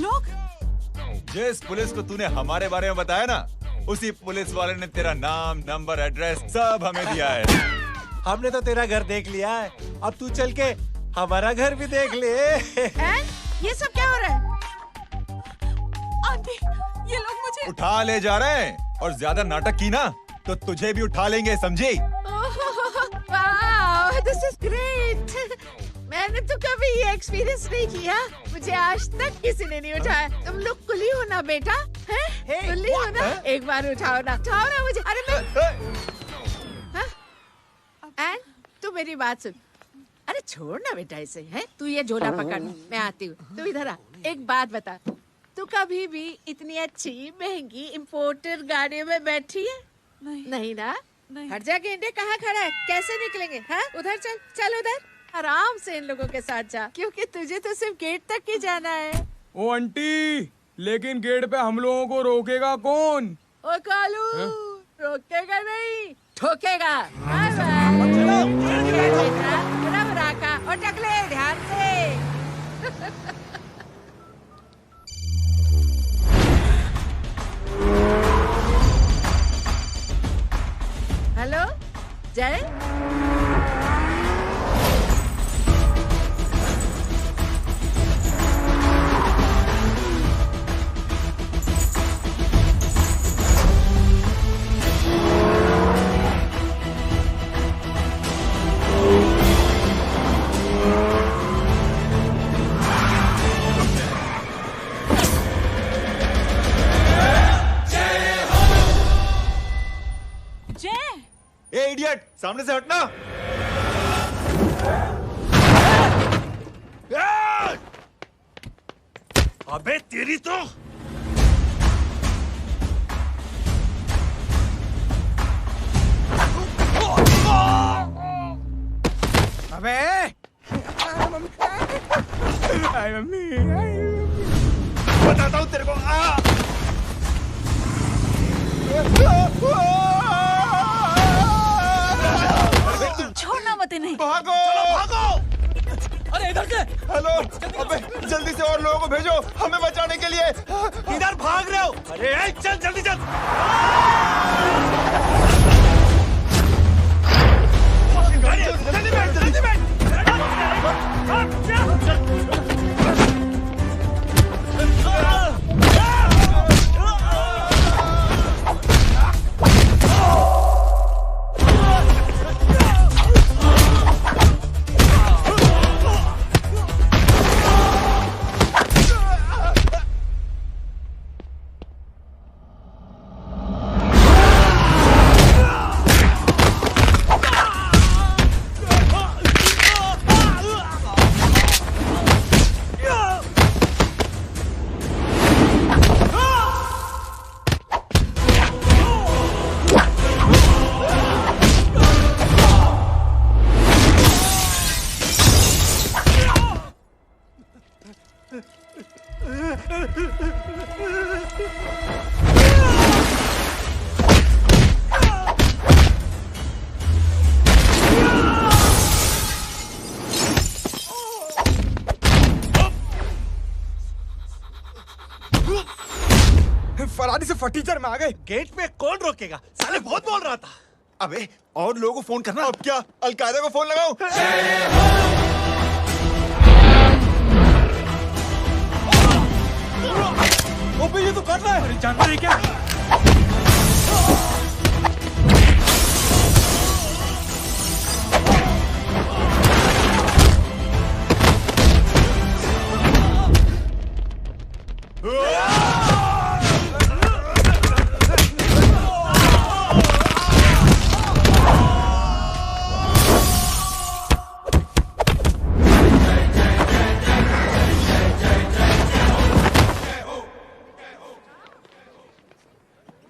लोग? जिस पुलिस को तूने हमारे बारे में बताया ना, उसी पुलिस वाले ने तेरा नाम, नंबर, एड्रेस सब हमें दिया है। हमने तो तेरा घर देख लिया है, अब तू चल के हमारा घर भी देख ले। ये सब क्या हो रहा है? आंटी, ये लोग मुझे उठा ले जा रहे हैं, और ज्यादा नाटक की ना तो तुझे भी उठा लेंगे, समझी? वाह, दिस इज ग्रेट। मैंने तो कभी ये एक्सपीरियंस नहीं किया। मुझे आज तक किसी ने नहीं उठाया। तुम लोग कुली हो ना बेटा? हैं? कुली हो ना? एक बार उठाओ ना मुझे। अरे मैं एंड तू मेरी बात सुन। अरे छोड़ ना बेटा इसे, है? तू ये झोला पकड़, मैं आती हूँ। तू इधर आ। एक बात बता, तू कभी भी इतनी अच्छी महंगी इम्पोर्टेड गाड़ी में बैठी है? नहीं ना? नहीं। हट जा गेंडे, कहाँ खड़ा है? कैसे निकलेंगे? हाँ, उधर चल, चल उधर। आराम से इन लोगों के साथ जा, क्योंकि तुझे तो सिर्फ गेट तक ही जाना है। ओ आंटी, लेकिन गेट पे हम लोगों को रोकेगा कौन? ओ कालू, रोकेगा नहीं, ठोकेगा। Bye bye. बेटा, रब राका और टकले ध्यान से। हेलो जय। ए इडियट, सामने से हटना। अबे तेरी तो अबे मम्मी, बताता हूँ तेरे को। छोड़ना मत इन्हें। भागो, भागो। अरे इधर से। हेलो, अबे जल्दी से और लोगों को भेजो हमें बचाने के लिए। इधर भाग रहे हो? अरे चल जल्दी चल। जल्दी बैठ, जल्दी बैठ। फरारी से फटीचर में आ गए। गेट पे कौन रोकेगा? साले बहुत बोल रहा था। अबे और लोगों को फोन करना। अब क्या अलकायदा को फोन लगाऊं? ओबे ये तो कर रहा है। जानवर है क्या?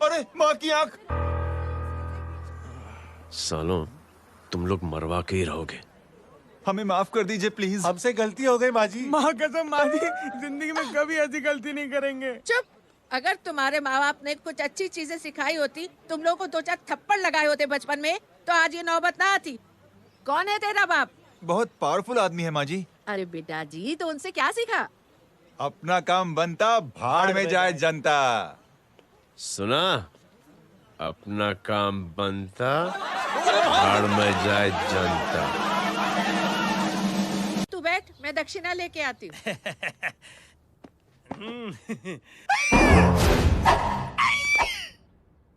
अरे माँ की आंख। सालों, तुम लोग मरवा के ही रहोगे। हमें माफ कर दीजिए प्लीज। हमसे गलती हो गई माँ जी। माँ कसम माँ जी, जिंदगी में कभी ऐसी गलती नहीं करेंगे। चुप। अगर तुम्हारे माँ बाप ने कुछ अच्छी चीजें सिखाई होती, तुम लोगों को 2-4 थप्पड़ लगाए होते बचपन में, तो आज ये नौबत ना आती। कौन है तेरा बाप? बहुत पावरफुल आदमी है माँ जी। अरे बेटा जी, तो उनसे क्या सीखा? अपना काम बनता, भाड़ में जाए जनता। सुना? अपना काम बनता, भाड़ में जाए जनता। तू बैठ, मैं दक्षिणा लेके आती हूँ।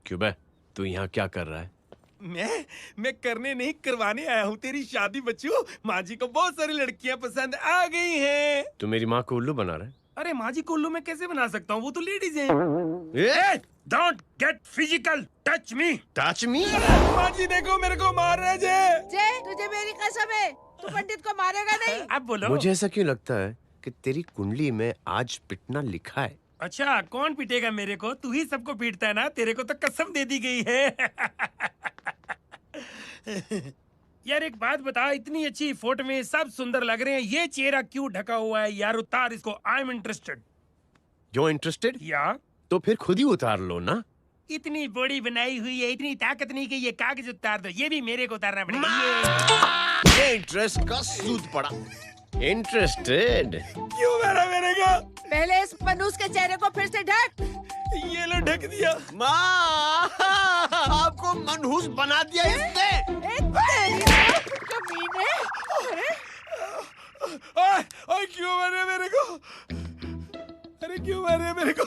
क्यों बे? तू यहाँ क्या कर रहा है? मैं करने नहीं करवाने आया हूँ तेरी शादी बच्चू। माँ जी को बहुत सारी लड़कियाँ पसंद आ गई हैं। तू मेरी माँ को उल्लू बना रहा है? अरे माँ जी को उल्लू मैं कैसे बना सकता हूँ, वो तो लेडीज हैं। Don't get physical, touch me. Touch me? माँ जी देखो मेरे को मार रहे जय। जय, तुझे मेरी कसम है, तू पंडित को मारेगा नहीं। अब बोलो। मुझे ऐसा क्यों लगता है कि तेरी कुंडली में आज पिटना लिखा है? अच्छा, कौन पीटेगा मेरे को? तू ही सबको पीटता है ना, तेरे को तो कसम दे दी गई है। यार एक बात बता, इतनी अच्छी फोटो में सब सुंदर लग रहे हैं, ये चेहरा क्यों ढका हुआ है? यार उतार इसको, I am interested. You're interested? या तो फिर खुद ही उतार लो ना। इतनी बॉडी बनाई हुई है, इतनी ताकत नहीं कि ये कागज उतार दो, ये भी मेरे को उतारना पड़ेगा। ये इंटरेस्ट का सूद पड़ा। इंटरेस्टेड? क्यों मारा मेरे को? पहले इस मनूस के चेहरे को फिर से ढक। ये लो ढक दिया। माँ, आपको मनहूस बना दिया इसने। कमीने। ओए क्यों मारे मेरे को? अरे क्यों मारे मेरे को?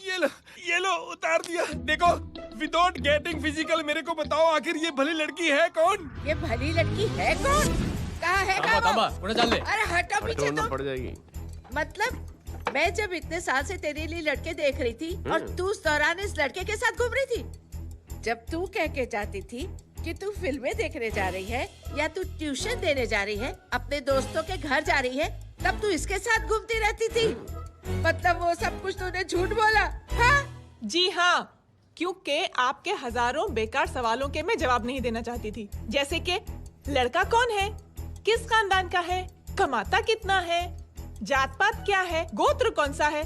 ये लो उतार दिया। देखो, विदाउट गेटिंग फिजिकल मेरे को बताओ, आखिर ये भली लड़की है कौन? ये भली लड़की है कौन? कहाँ है अरे हटो पीछे तो। पड़ जाएगी। मतलब मैं जब इतने साल से तेरे लिए लड़के देख रही थी और तू उस दौरान इस लड़के के साथ घूम रही थी। जब तू कह के जाती थी कि तू फिल्में देखने जा रही है या तू ट्यूशन देने जा रही है, अपने दोस्तों के घर जा रही है, तब तू इसके साथ घूमती रहती थी। मतलब वो सब कुछ तूने झूठ बोला? हाँ? जी हाँ, क्योंकि आपके हजारों बेकार सवालों के मैं जवाब नहीं देना चाहती थी। जैसे कि लड़का कौन है, किस खानदान का है, कमाता कितना है, जात पात क्या है, गोत्र कौन सा है,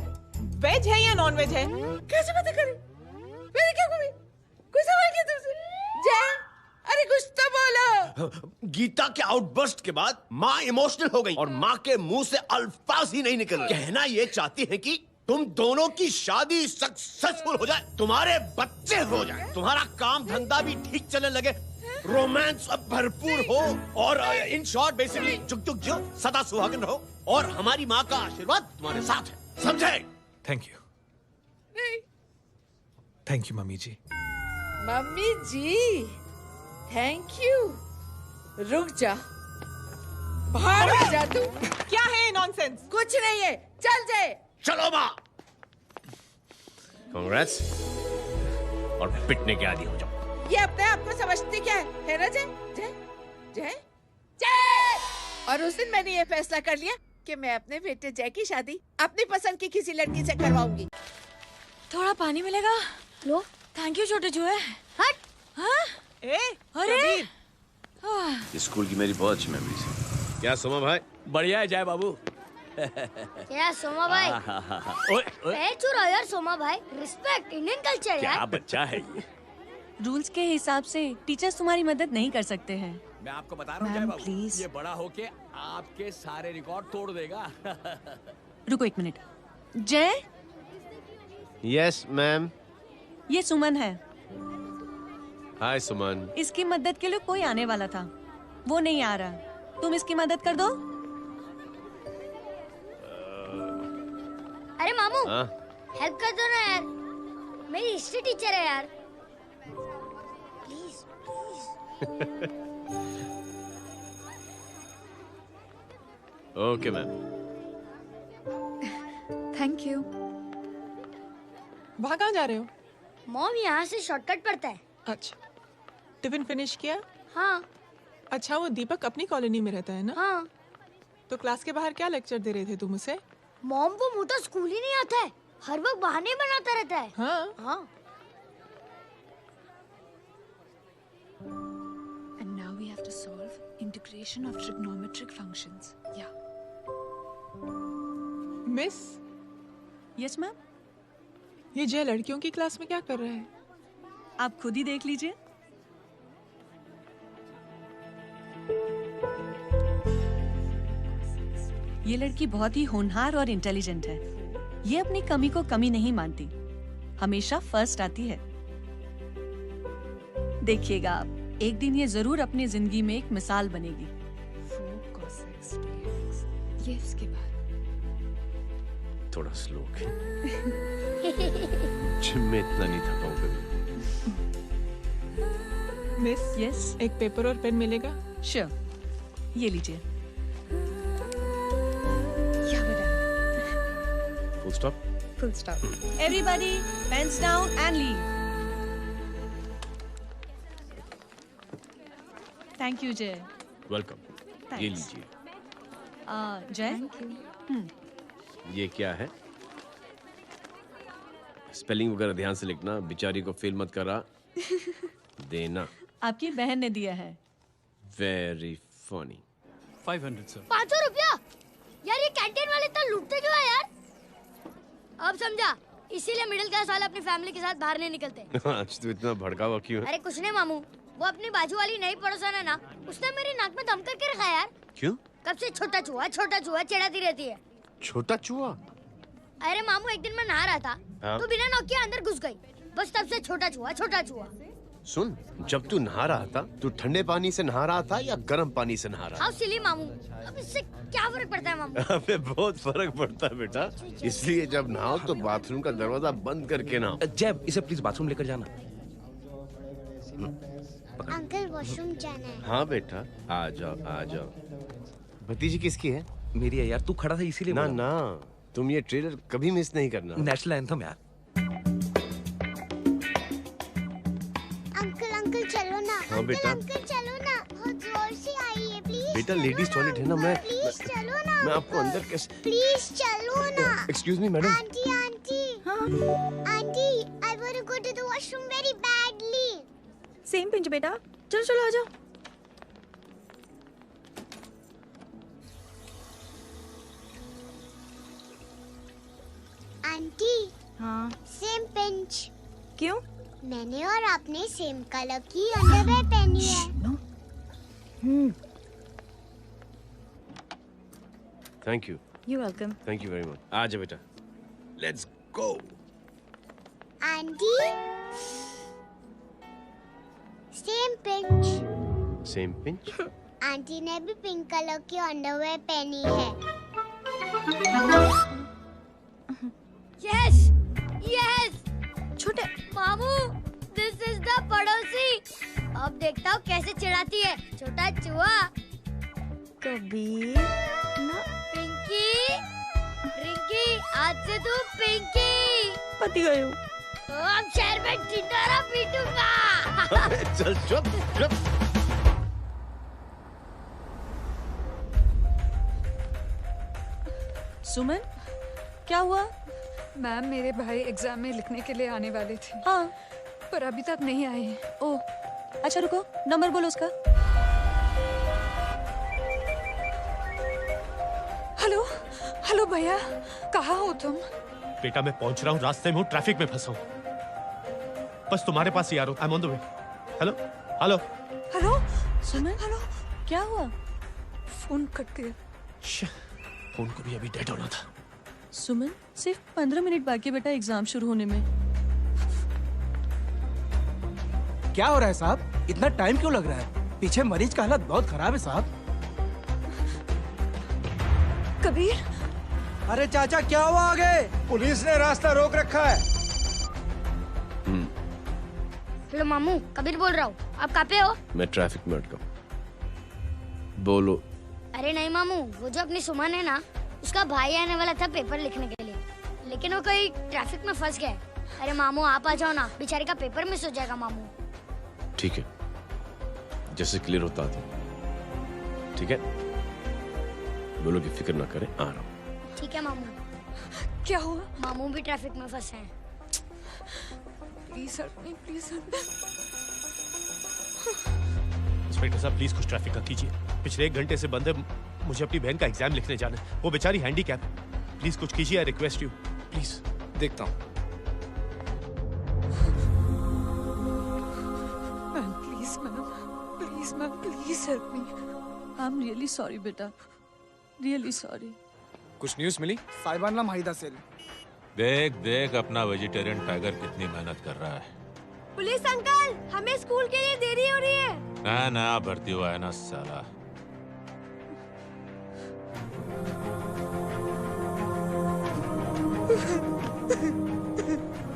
वेज है या नॉन वेज है। कैसे पता करें? मैंने क्या कभी कोई सवाल किया तुमसे? जय, अरे कुछ तो बोलो। गीता के आउटबर्स्ट के बाद माँ इमोशनल हो गई और माँ के मुंह से अल्फाज ही नहीं निकल रहे। कहना ये चाहती है कि तुम दोनों की शादी सक्सेसफुल हो जाए, तुम्हारे बच्चे हो जाए, तुम्हारा काम धंधा भी ठीक चलने लगे, रोमांस अब भरपूर हो और इन शॉर्ट बेसिकली जुग जुग जो सदा सुहागन रहो और हमारी माँ का आशीर्वाद तुम्हारे साथ है, समझे? Thank you. नहीं। Thank you mummy ji. Mummy ji, thank you. रुक जा, बाहर आ जा तू। क्या है नॉनसेंस? कुछ नहीं है, चल जाए। चलो माँ। कांग्रेस। और पिटने के आदी हो जाओ। ये अपने आप को समझती क्या है ना जय? जय जय जय। और उस दिन मैंने ये फैसला कर लिया कि मैं अपने बेटे जय की शादी अपनी पसंद की किसी लड़की से करवाऊंगी। थोड़ा पानी मिलेगा? लो। थैंक यू छोटे चूहे। हट। हाँ? अरे स्कूल की मेरी बहुत अच्छी मेमोरीज है। क्या सोमा भाई? बढ़िया है जय बाबू। क्या सोमा भाई? पैर छू यार सोमा भाई, रिस्पेक्ट, इंडियन कल्चर यार। बच्चा है ये। रूल्स के हिसाब से टीचर्स तुम्हारी मदद नहीं कर सकते हैं। मैं आपको बता रहा हूँ जय मैम, बाबू, प्लीज। ये बड़ा होके आपके सारे रिकॉर्ड तोड़ देगा। रुको एक मिनट। जय, यस मैम। ये सुमन है। हाय सुमन। इसकी मदद के लिए कोई आने वाला था, वो नहीं आ रहा। तुम इसकी मदद कर दो। अरे मामू, हाँ? हेल्प कर दो ना यार, मेरी हिस्ट्री टीचर है यार, please please. Okay ma'am. Thank you. वहाँ कहाँ जा रहे हो? मॉम यहाँ से शॉर्टकट पड़ता है। अच्छा, टिफिन फिनिश किया? हाँ अच्छा, वो दीपक अपनी कॉलोनी में रहता है ना? हाँ। तो क्लास के बाहर क्या लेक्चर दे रहे थे तुम उसे? मॉम को मुंह तो स्कूल ही नहीं आता है, हर वक्त बहाने बनाता रहता है। हाँ। हाँ। And now we have to solve integration of trigonometric functions. Yeah. Miss, Yes, ma'am. ये जय लड़कियों की क्लास में क्या कर रहा है? आप खुद ही देख लीजिए। ये लड़की बहुत ही होनहार और इंटेलिजेंट है। ये अपनी कमी को कमी नहीं मानती, हमेशा फर्स्ट आती है। देखिएगा आप, एक दिन ये जरूर अपनी जिंदगी में एक मिसाल बनेगी। ये इसके बाद थोड़ा स्लो जिम में इतना नहीं थका हूं कभी। मिस, यस, एक पेपर और पेन मिलेगा? श्योर, ये लीजिए। Full stop. full stop. Everybody, pens down and leave. Thank you, Jay. Welcome. ये लीजिए। जय, ये क्या है? स्पेलिंग वगैरह ध्यान से लिखना, बेचारी को फेल मत करा देना। आपकी बहन ने दिया है। Very funny. 500 सर। 500 रुपया? यार ये कैंटीन वाले इतना लूटते क्यों है यार? अब समझा, इसीलिए मिडिल क्लास वाले अपनी फैमिली के साथ बाहर नहीं निकलते। आज तू इतना भड़का हुआ क्यों है? अरे कुछ नहीं मामू, वो अपनी बाजू वाली नई पड़ोसन है ना, उसने मेरी नाक में दम करके रखा यार। क्यों? कब से छोटा चूहा चिढ़ाती रहती है। छोटा चूहा? अरे मामू, एक दिन मैं नहा रहा था, हाँ? तो बिना नॉक के अंदर घुस गई, बस तब से छोटा चूहा। सुन, जब तू नहा रहा था, तू ठंडे पानी से नहा रहा था या गर्म पानी से नहा रहा हाउ सिली मामू, अब इससे क्या फर्क पड़ता है मामू? था? अबे बहुत फर्क पड़ता है बेटा, इसलिए जब नहाओ तो बाथरूम का दरवाजा बंद करके नहाओ। जैब, इसे प्लीज बाथरूम लेकर जाना। अंकल वॉशरूम जाना है। हाँ बेटा, आ जाओ। भतीजी किसकी है? मेरी है यार, तू खड़ा था इसीलिए ना बोला। ना, तुम ये ट्रेलर कभी मिस नहीं करना। नेशनल एंथम यार। अंकल चलो ना। हाँ बेटा। अंकल चलो ना, बहुत जोर से आई है, प्लीज। बेटा लेडीज टॉयलेट है ना, प्लीज चलो ना। मैं आपको अंदर कैसे? प्लीज चलो ना। Excuse me madam. Aunty, I want to go to the washroom very badly. Same pinch बेटा, चलो आ जाओ। आंटी, हाँ, सेम पिंच। क्यों? मैंने और आपने सेम कलर की अंडरवेयर पहनी है। Thank you. You're welcome. Thank you very much. आ जाओ बेटा, let's go. Aunty, same pinch. Same pinch? Aunty ने भी पिंक कलर की अंडरवेयर पहनी है। यस छोटे मामू, दिस इज द पड़ोसी। अब देखता हूँ कैसे चिढ़ाती है छोटा चूहा। कबीर ना रिंकी, आज से तू पिंकी। पति गए हो। तो अब शहर में ढिंढोरा पीटूंगा। चल चुप। सुमन, क्या हुआ? मैम, मेरे भाई एग्जाम में लिखने के लिए आने वाले थे। हाँ, पर अभी तक नहीं आए हैं। ओह, अच्छा रुको, नंबर बोलो उसका। हेलो भैया, कहाँ हो तुम? बेटा मैं पहुंच रहा हूँ, रास्ते में हूँ, ट्रैफिक में फंसा हूँ, बस तुम्हारे पास ही आ रहा हूँ। I am on the way. Hello. Suman, hello, क्या हुआ? फोन कट गया। फोन को भी अभी डेड होना था। सुमन, सिर्फ 15 मिनट बाकी बेटा एग्जाम शुरू होने में। क्या हो रहा है साहब? इतना टाइम क्यों लग रहा है? पीछे मरीज का हालत बहुत खराब है साहब। कबीर, अरे चाचा क्या हुआ आगे? पुलिस ने रास्ता रोक रखा है। हेलो मामू, कबीर बोल रहा हूँ। आप कहाँ पे हो? मैं ट्रैफिक में अटका हूँ। बोलो। अरे नहीं मामू, वो जो अपनी सुमन है ना, उसका भाई आने वाला था पेपर लिखने के लिए, लेकिन वो कहीं ट्रैफिक में फंस गया। अरे मामू आप आ जाओ ना, बेचारी का पेपर मिस हो जाएगा मामू। ठीक है, जैसे क्लियर होता था। ठीक है, बोलो कि फिक्र ना करें, आ रहा हूँ। ठीक है मामू। क्या हुआ? मामू भी ट्रैफिक में फंसे हैं। Please help me, please help me. Inspector साहब प्लीज कुछ ट्रैफिक का कीजिए। पिछले 1 घंटे से बंद है, मुझे अपनी बहन का एग्जाम लिखने जाना है। वो बेचारी हैंडीकैप है। प्लीज कुछ कीजिए, आई रिक्वेस्ट यू प्लीज। देखता हूँ। Ma'am please help me. I am really sorry बेटा, रियली सॉरी। कुछ न्यूज़ मिली? साइबाना माहिदा सेल। देख देख अपना वेजिटेरियन टाइगर कितनी मेहनत कर रहा है। पुलिस अंकल, हमें स्कूल के लिए देरी हो रही है। नया नया भर्ती हुआ है ना साला।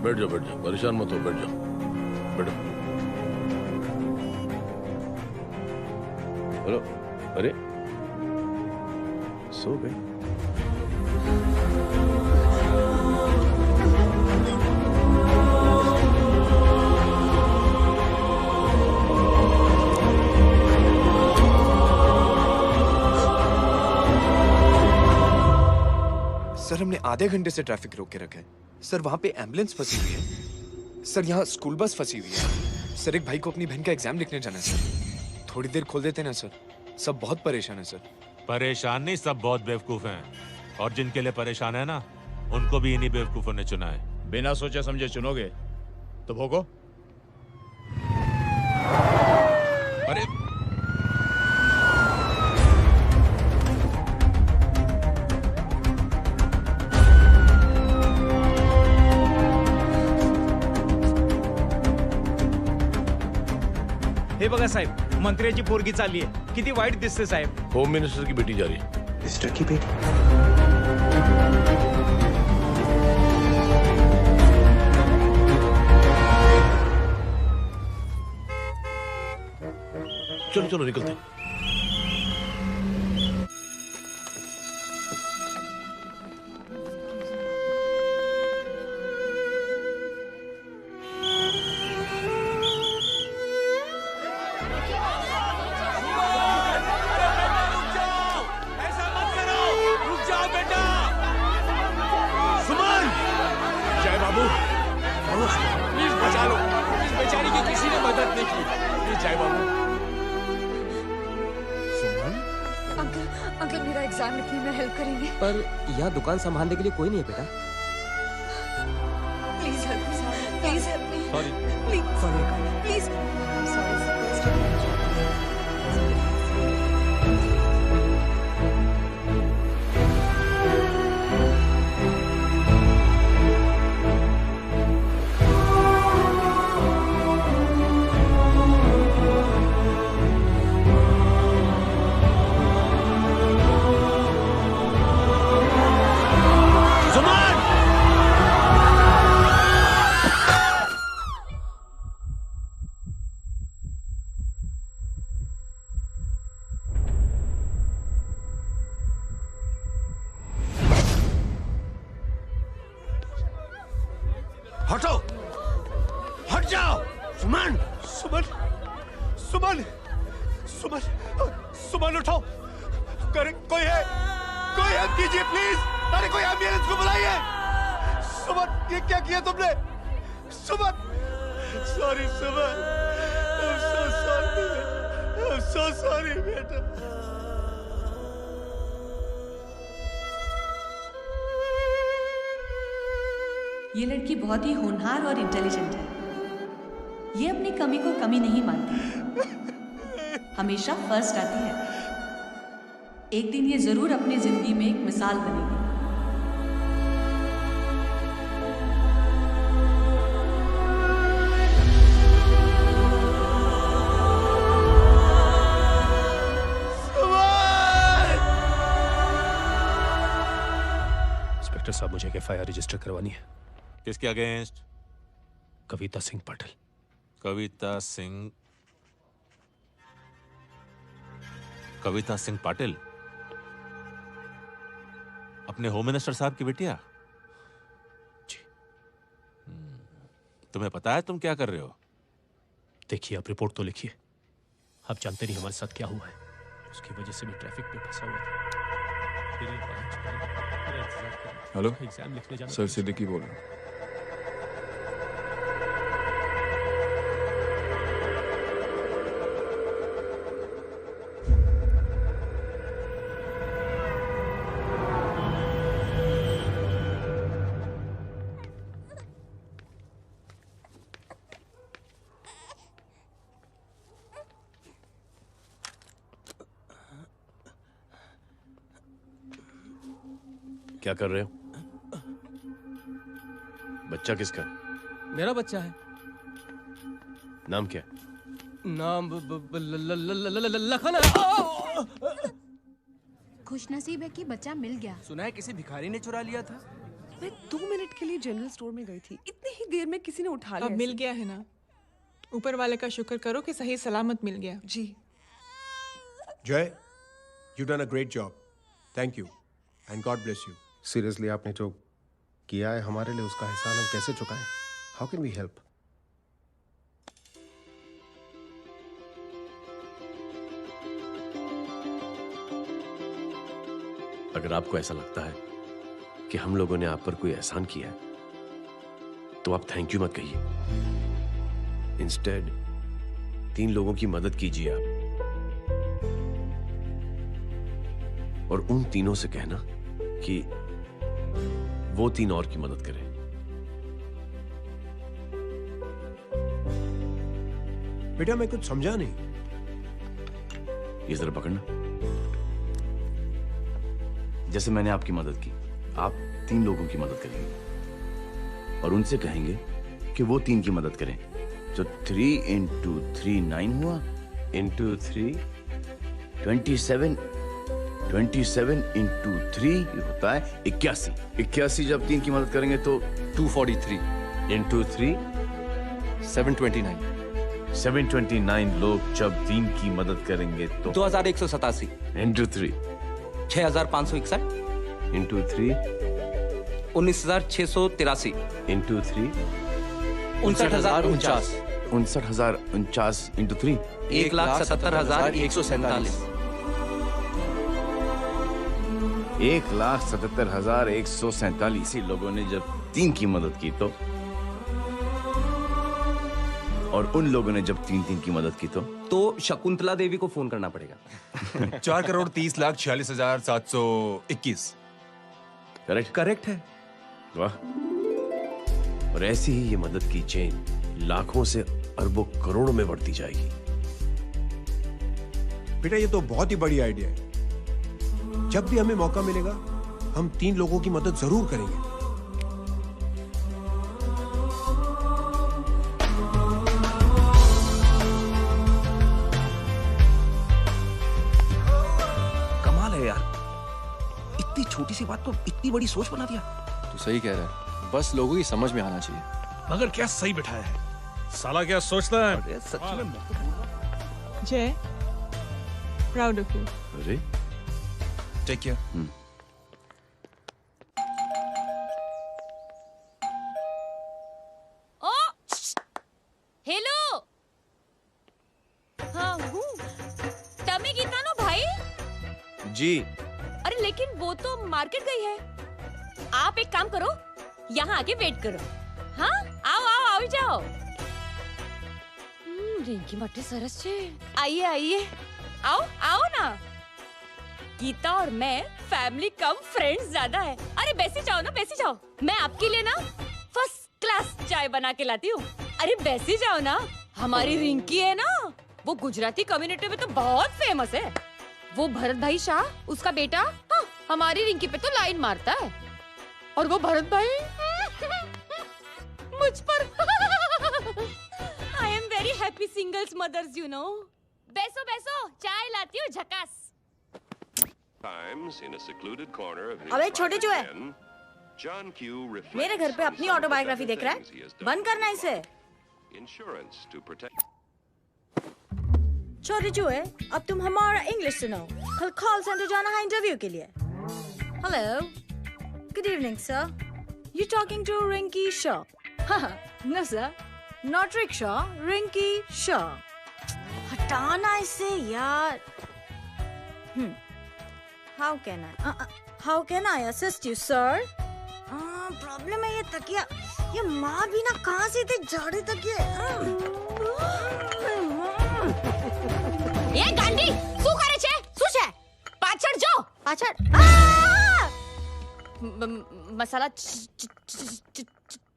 बैठ जाओ, परेशान मत हो, बैठ जाओ, बैठो। हेलो, अरे सो गई? सर हमने आधे घंटे से ट्रैफिक रोक के रखा है। सर वहाँ पे एम्बुलेंस फंसी हुई है। सर यहाँ स्कूल बस फंसी हुई है। सर एक भाई को अपनी बहन का एग्जाम लिखने जाना है सर। थोड़ी देर खोल देते ना सर। सब बहुत परेशान है सर। परेशान नहीं, सब बहुत बेवकूफ हैं। और जिनके लिए परेशान है ना, उनको भी इन्हीं बेवकूफों ने चुना है। बिना सोचे समझे चुनोगे तो भोगो। अरे हे बघा साहेब, मंत्र्याची पोरगी चालली आहे. किती वाईट दिसते साहेब. होम मिनिस्टर की बेटी जा रही है. मिनिस्टर की बेटी? चलो चलो निकलते. पर यहाँ दुकान संभालने के लिए कोई नहीं है बेटा. Please help me, please help me. Sorry. Please please. हटो, हट जाओ. सुमन, सुमन, सुमन, सुमन, सुमन उठो. कोई है, कोई हेल्प कीजिए प्लीज. अरे कोई एम्बुलेंस को बुलाइए. सुमन, ये क्या किया तुमने? Suman, sorry Suman, I'm so sorry, I'm so sorry बेटा. ये लड़की बहुत ही होनहार और इंटेलिजेंट है. ये अपनी कमी को कमी नहीं मानती, हमेशा फर्स्ट आती है. एक दिन ये जरूर अपनी जिंदगी में एक मिसाल बनेगी. इंस्पेक्टर साहब, मुझे एक FIR रजिस्टर करवानी है. किसके अगेंस्ट? कविता सिंह पाटिल. कविता सिंह पाटिल अपने होम मिनिस्टर साहब की बेटिया? जी. तुम्हें पता है तुम क्या कर रहे हो? देखिए, आप रिपोर्ट तो लिखिए. आप जानते नहीं हमारे साथ क्या हुआ है. उसकी वजह से भी ट्रैफिक में फंसा हुआ था. हेलो एग्जाम लिखने जाना. सर सिद्दीकी बोल रहा हूँ. क्या कर रहे हो? बच्चा किसका? मेरा बच्चा है। नाम क्या? नाम लखन है। खुशनसीब है कि बच्चा मिल गया। सुना है किसी भिखारी ने चुरा लिया था। मैं 2 मिनट के लिए जनरल स्टोर में गई थी, इतनी ही देर में किसी ने उठा लिया। अब मिल गया है ना, ऊपर वाले का शुक्र करो कि सही सलामत मिल गया। जी जय, you done a great job, thank you and God bless you. Seriously आपने जो किया है हमारे लिए, उसका एहसान हम कैसे चुकाएं? How can we help? अगर आपको ऐसा लगता है कि हम लोगों ने आप पर कोई एहसान किया है, तो आप थैंक यू मत कहिए। इंस्टेड 3 लोगों की मदद कीजिए आप, और उन तीनों से कहना कि वो 3 और की मदद करें। बेटा मैं कुछ समझा नहीं। ये जरा पकड़ना। जैसे मैंने आपकी मदद की, आप 3 लोगों की मदद करेंगे और उनसे कहेंगे कि वो 3 की मदद करें। तो 3 into 3 9 हुआ, into 3 27, 27 into 3 होता है 81। 81 जब 3 की मदद करेंगे तो 243 into 3 729 729 लोग जब 3 की मदद करेंगे तो 2187 into 3 6561 into 3 19683 into 3 59049 59049 into 3 1,77,147 1,77,147 लोगों ने जब 3 की मदद की तो, और उन लोगों ने जब 3 की मदद की तो शकुंतला देवी को फोन करना पड़ेगा। 4,30,46,721। करेक्ट है। वाह। और ऐसी ही ये मदद की चेन लाखों से अरबों करोड़ों में बढ़ती जाएगी। बेटा ये तो बहुत ही बड़ी आइडिया है। जब भी हमें मौका मिलेगा हम 3 लोगों की मदद जरूर करेंगे। कमाल है यार, इतनी छोटी सी बात को इतनी बड़ी सोच बना दिया। तू सही कह रहा है, बस लोगों की समझ में आना चाहिए। मगर क्या सही बिठाया है, साला क्या सोचता है। सच में जय, प्राउड ऑफ यू। अरे टेक केयर। ओ हेलो, हाँ हूँ। तमी कितना नो भाई? जी। अरे लेकिन वो तो मार्केट गई है। आप एक काम करो, यहाँ आके वेट करो। हाँ आओ आओ आओ जाओ। रिंकी मट्टी सरस छे। आइए आइए, आओ आओ ना। गीता और मैं फैमिली कम फ्रेंड्स ज्यादा है। अरे बैसी जाओ ना, बैसी जाओ। मैं आपके लिए ना फर्स्ट क्लास चाय बना के लाती हूँ। अरे बैसी जाओ ना। हमारी रिंकी है ना, वो गुजराती कम्युनिटी में तो बहुत फेमस है। वो भरत भाई शाह, उसका बेटा, हाँ, हमारी रिंकी पे तो लाइन मारता है। और वो भरत भाई मुझ पर I am very happy singles mothers you know. बैसो बैसो, चाय लाती हूँ झकास। अबे छोटे जो है, मेरे घर पे अपनी ऑटोबायोग्राफी देख रहा है, बंद करना इसे। छोटे जो है, अब तुम हमारा इंग्लिश सुनो। कल कॉल सेंटर जाना है इंटरव्यू के लिए। Hello, good evening sir, you talking to Rinki Shaw? No sir, not rickshaw, Rinki Shaw. हटाना इसे यार। How can I assist you, sir? Problem है ये तकिया, ये माँ भी ना कहाँ से इतने जाड़े तकिए। ये गांडी, શું કરે છે? શું છે? પાછળ જો, પાછળ। मसाला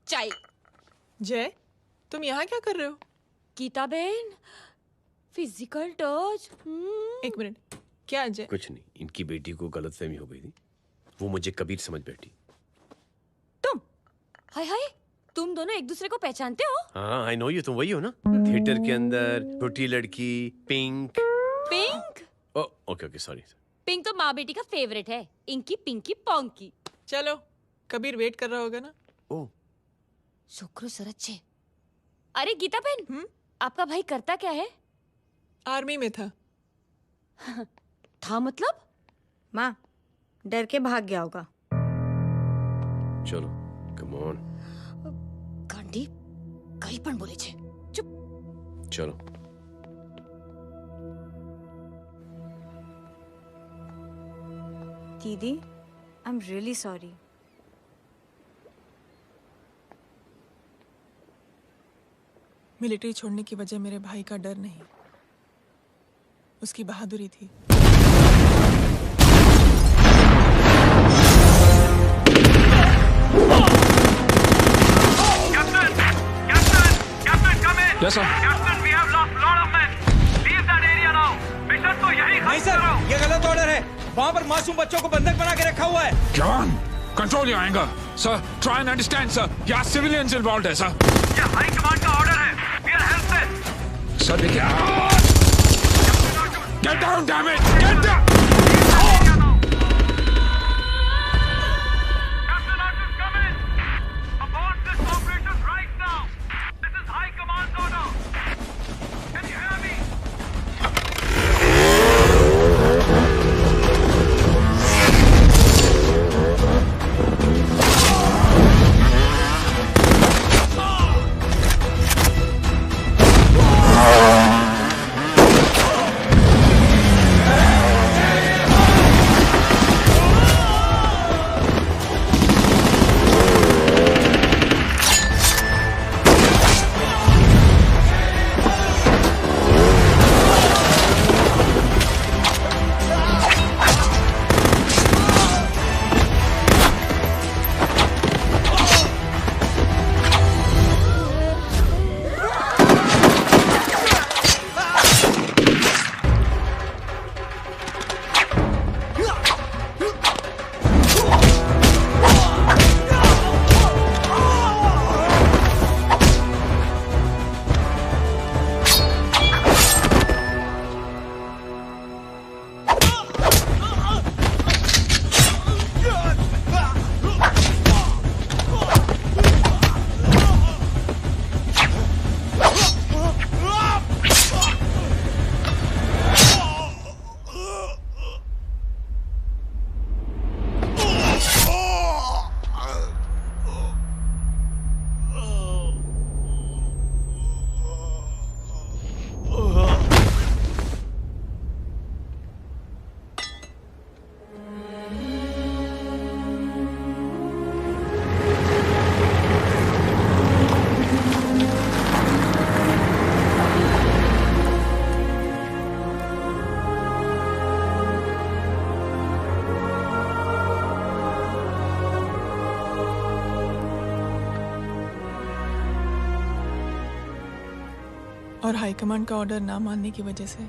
चाय। जय, तुम यहाँ क्या कर रहे हो? गीता बहन, फिजिकल टच। एक मिनट, क्या जय? कुछ नहीं, इनकी बेटी को गलतफहमी हो गई थी। वो मुझे कबीर समझ बैठी। हाय हाय, तुम दोनों एक दूसरे को पहचानते हो? हाँ, आई नो यू, तुम वही हो ना? थिएटर के अंदर छोटी लड़की pink. Pink? Okay okay, sorry. Pink तो माँ बेटी का फेवरेट है। Inky pinky ponky. चलो, कबीर वेट कर रहा होगा ना? ओ शुक्र सरच्चे। अरे गीता बहन, आपका भाई करता क्या है? आर्मी में था। था मतलब? माँ, डर के भाग गया होगा। चलो, कम ऑन। गांडी कहीं पण बोले छे। चुप। चलो। दीदी, I am really sorry. Military छोड़ने की वजह मेरे भाई का डर नहीं, उसकी बहादुरी थी। Yes, sir. नहीं सर, ये गलत ऑर्डर है। वहाँ पर मासूम बच्चों को बंधक बना के रखा हुआ है। जवान, control your anger. Sir, try and understand, sir. यहाँ civilians involved है, sir. ये हाई कमांड का ऑर्डर है। We are helpless. Sir, देखिए। Get down, damn it! Get down! और हाईकमांड का ऑर्डर ना मानने की वजह से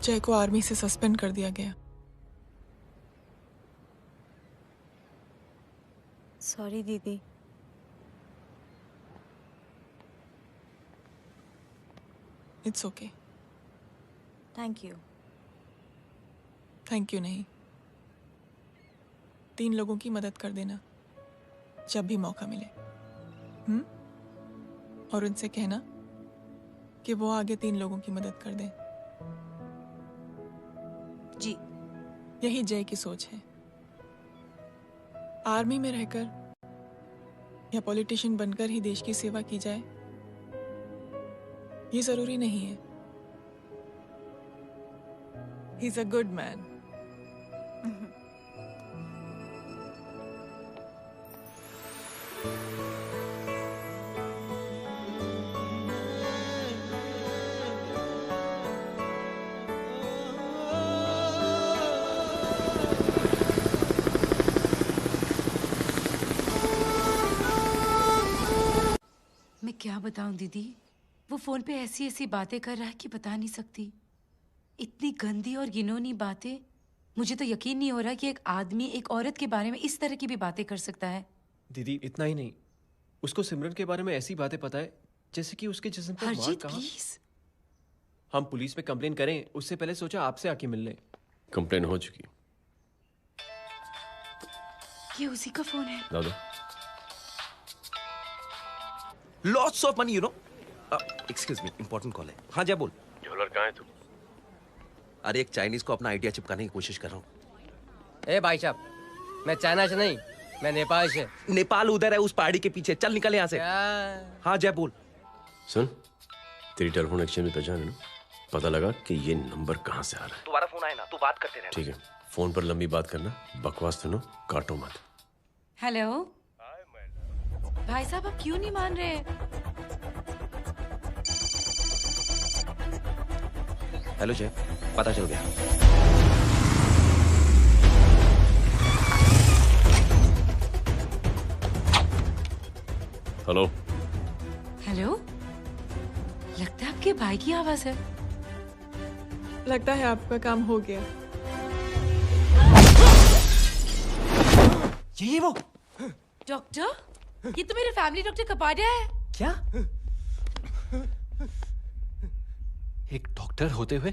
जय को आर्मी से सस्पेंड कर दिया गया। सॉरी दीदी। It's okay. Thank you. Thank you नहीं, 3 लोगों की मदद कर देना जब भी मौका मिले। और उनसे कहना कि वो आगे 3 लोगों की मदद कर दें। जी। यही जय की सोच है। आर्मी में रहकर या पॉलिटिशियन बनकर ही देश की सेवा की जाए, ये जरूरी नहीं है। He is a good man. मैं क्या बताऊं दीदी, वो फोन पे ऐसी ऐसी बातें कर रहा है कि बता नहीं सकती। इतनी गंदी और घिनौनी बातें मुझे तो यकीन नहीं हो रहा कि एक आदमी एक औरत के बारे में इस तरह की भी बातें कर सकता है। दीदी इतना ही नहीं, उसको सिमरन के बारे में ऐसी बातें पता है जैसे कि उसके जिस्म पर मार हरजीत कहाँ। प्लीज। हम पुलिस में कंप्लेन करें उससे पहले सोचा आपसे आके मिल लें। कंप्लेन हो चुकी। ये उसी का फोन है। दादा lots of money you know. Excuse me, important call है। हाँ जय बोल। ज्वेलर कहाँ है तू? अरे एक चाइनीज को अपना आइडिया चिपकाने की कोशिश कर रहा हूँ। ए भाई साहब, मैं चाइना से नहीं, मैं नेपाल से। नेपाल उधर है उस पहाड़ी के पीछे, चल निकल यहाँ से। हाँ जय बोल। सुन, तेरी टेलीफोन एक्सचेंज में पहचान है ना? पता लगा कि ये नंबर कहाँ से आ रहा है। तुम्हारा फोन आए ना, तू बात करते रहना। ठीक है, फोन पर लंबी बात करना, बकवास सुनो, काटो मत। हेलो भाई साहब, आप क्यों नहीं मान रहे? हेलो जय, पता चल गया। हेलो हेलो, लगता है आपके भाई की आवाज है। लगता है आपका काम हो गया। ये वो डॉक्टर, ये तो मेरे फैमिली डॉक्टर कपाडिया है। क्या? एक डॉक्टर होते हुए?